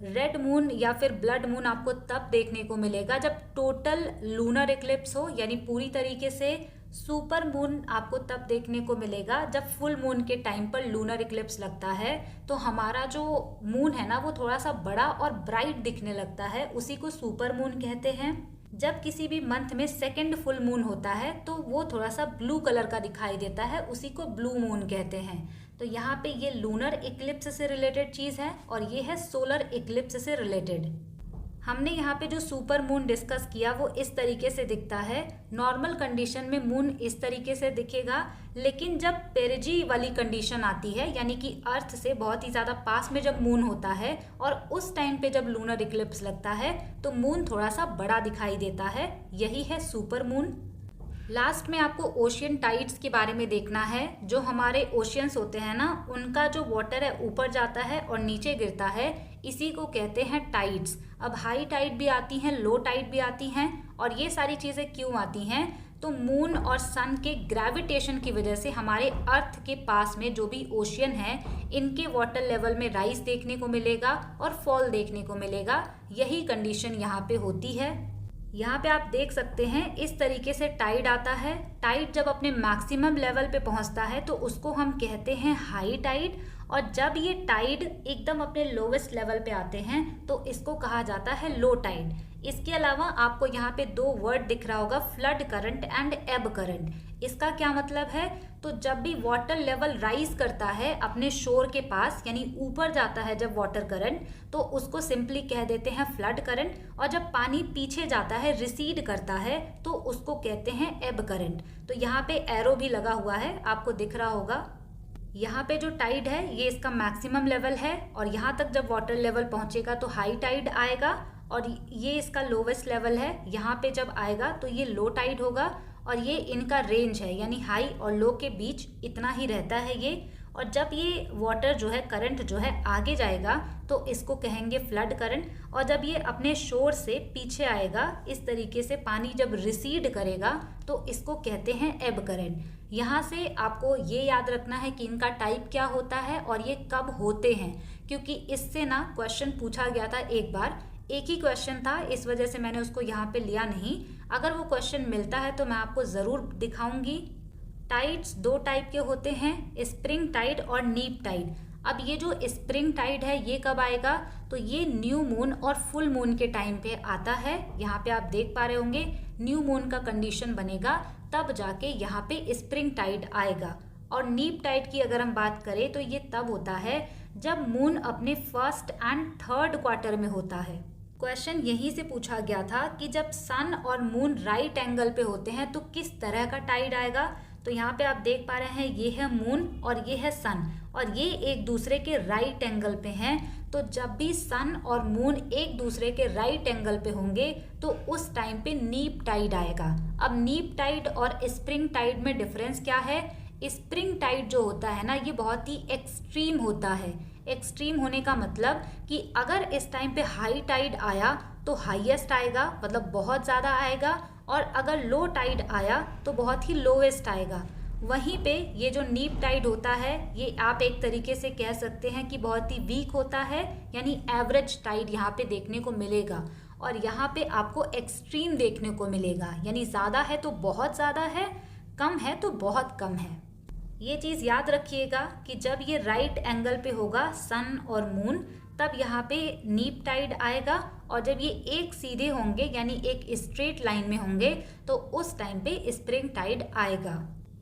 रेड मून या फिर ब्लड मून आपको तब देखने को मिलेगा जब टोटल लूनर इक्लिप्स हो, यानी पूरी तरीके से। सुपर मून आपको तब देखने को मिलेगा जब फुल मून के टाइम पर लूनर इक्लिप्स लगता है, तो हमारा जो मून है ना वो थोड़ा सा बड़ा और ब्राइट दिखने लगता है, उसी को सुपर मून कहते हैं। जब किसी भी मंथ में सेकंड फुल मून होता है तो वो थोड़ा सा ब्लू कलर का दिखाई देता है, उसी को ब्लू मून कहते हैं। तो यहाँ पे ये लूनर इक्लिप्स से रिलेटेड चीज़ है और ये है सोलर इक्लिप्स से रिलेटेड। हमने यहाँ पे जो सुपर मून डिस्कस किया वो इस तरीके से दिखता है। नॉर्मल कंडीशन में मून इस तरीके से दिखेगा, लेकिन जब पेरिजी वाली कंडीशन आती है, यानी कि अर्थ से बहुत ही ज़्यादा पास में जब मून होता है और उस टाइम पे जब लूनर इक्लिप्स लगता है तो मून थोड़ा सा बड़ा दिखाई देता है, यही है सुपर मून। लास्ट में आपको ओशियन टाइड्स के बारे में देखना है। जो हमारे ओशियंस होते हैं ना, उनका जो वाटर है ऊपर जाता है और नीचे गिरता है, इसी को कहते हैं टाइड्स। अब हाई टाइड भी आती हैं, लो टाइड भी आती हैं, और ये सारी चीज़ें क्यों आती हैं? तो मून और सन के ग्रेविटेशन की वजह से हमारे अर्थ के पास में जो भी ओशियन है, इनके वाटर लेवल में राइज देखने को मिलेगा और फॉल देखने को मिलेगा। यही कंडीशन यहाँ पे होती है। यहाँ पे आप देख सकते हैं इस तरीके से टाइड आता है। टाइड जब अपने मैक्सिमम लेवल पे पहुँचता है तो उसको हम कहते हैं हाई टाइड, और जब ये टाइड एकदम अपने लोवेस्ट लेवल पे आते हैं तो इसको कहा जाता है लो टाइड। इसके अलावा आपको यहाँ पे दो वर्ड दिख रहा होगा, फ्लड करंट एंड एब करंट। इसका क्या मतलब है? तो जब भी वाटर लेवल राइज करता है अपने शोर के पास, यानी ऊपर जाता है जब वाटर करंट, तो उसको सिंपली कह देते हैं फ्लड करंट, और जब पानी पीछे जाता है, रिसीड करता है, तो उसको कहते हैं एब करंट। तो यहाँ पे एरो भी लगा हुआ है, आपको दिख रहा होगा। यहाँ पे जो टाइड है ये इसका मैक्सिमम लेवल है, और यहाँ तक जब वाटर लेवल पहुँचेगा तो हाई टाइड आएगा, और ये इसका लोवेस्ट लेवल है। यहाँ पे जब आएगा तो ये लो टाइड होगा, और ये इनका रेंज है, यानी हाई और लो के बीच इतना ही रहता है ये। और जब ये वाटर जो है, करंट जो है आगे जाएगा तो इसको कहेंगे फ्लड करंट, और जब ये अपने शोर से पीछे आएगा, इस तरीके से पानी जब रिसीड करेगा, तो इसको कहते हैं एब करंट। यहाँ से आपको ये याद रखना है कि इनका टाइप क्या होता है और ये कब होते हैं, क्योंकि इससे ना क्वेश्चन पूछा गया था एक बार। एक ही क्वेश्चन था, इस वजह से मैंने उसको यहाँ पे लिया नहीं। अगर वो क्वेश्चन मिलता है तो मैं आपको ज़रूर दिखाऊंगी। टाइड्स दो टाइप के होते हैं, स्प्रिंग टाइड और नीप टाइड। अब ये जो स्प्रिंग टाइड है ये कब आएगा? तो ये न्यू मून और फुल मून के टाइम पे आता है। यहाँ पे आप देख पा रहे होंगे न्यू मून का कंडीशन बनेगा, तब जाके यहाँ पे स्प्रिंग टाइड आएगा। और नीप टाइड की अगर हम बात करें तो ये तब होता है जब मून अपने फर्स्ट एंड थर्ड क्वार्टर में होता है। क्वेश्चन यहीं से पूछा गया था कि जब सन और मून राइट एंगल पे होते हैं तो किस तरह का टाइड आएगा। तो यहाँ पे आप देख पा रहे हैं ये है मून और ये है सन, और ये एक दूसरे के राइट एंगल पे हैं। तो जब भी सन और मून एक दूसरे के राइट एंगल पे होंगे तो उस टाइम पे नीप टाइड आएगा। अब नीप टाइड और स्प्रिंग टाइड में डिफरेंस क्या है? स्प्रिंग टाइड जो होता है ना, ये बहुत ही एक्सट्रीम होता है। एक्सट्रीम होने का मतलब कि अगर इस टाइम पे हाई टाइड आया तो हाईएस्ट आएगा, मतलब बहुत ज़्यादा आएगा, और अगर लो टाइड आया तो बहुत ही लोवेस्ट आएगा। वहीं पे ये जो नीप टाइड होता है ये आप एक तरीके से कह सकते हैं कि बहुत ही वीक होता है, यानी एवरेज टाइड यहाँ पे देखने को मिलेगा। और यहाँ पे आपको एक्सट्रीम देखने को मिलेगा, यानी ज़्यादा है तो बहुत ज़्यादा है, कम है तो बहुत कम है। ये चीज़ याद रखिएगा कि जब ये राइट एंगल पे होगा सन और मून, तब यहाँ पे नीप टाइड आएगा, और जब ये एक सीधे होंगे यानी एक स्ट्रेट लाइन में होंगे तो उस टाइम पे स्प्रिंग टाइड आएगा।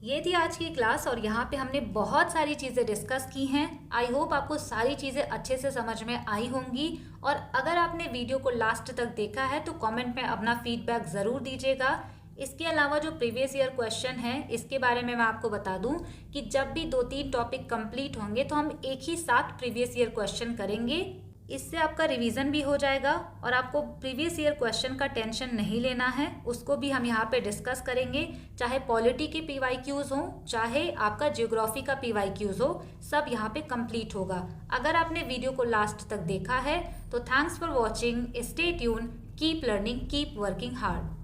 ये थी आज की क्लास, और यहाँ पे हमने बहुत सारी चीज़ें डिस्कस की हैं। आई होप आपको सारी चीज़ें अच्छे से समझ में आई होंगी, और अगर आपने वीडियो को लास्ट तक देखा है तो कमेंट में अपना फीडबैक ज़रूर दीजिएगा। इसके अलावा जो प्रीवियस ईयर क्वेश्चन है इसके बारे में मैं आपको बता दूं कि जब भी 2-3 टॉपिक कंप्लीट होंगे तो हम एक ही साथ प्रीवियस ईयर क्वेश्चन करेंगे। इससे आपका रिवीजन भी हो जाएगा, और आपको प्रीवियस ईयर क्वेश्चन का टेंशन नहीं लेना है। उसको भी हम यहाँ पे डिस्कस करेंगे, चाहे पॉलिटी के PYQs हो, चाहे आपका ज्योग्राफी का PYQs हो, सब यहाँ पे कंप्लीट होगा। अगर आपने वीडियो को लास्ट तक देखा है तो thanks for watching, stay tune, keep learning, keep working hard.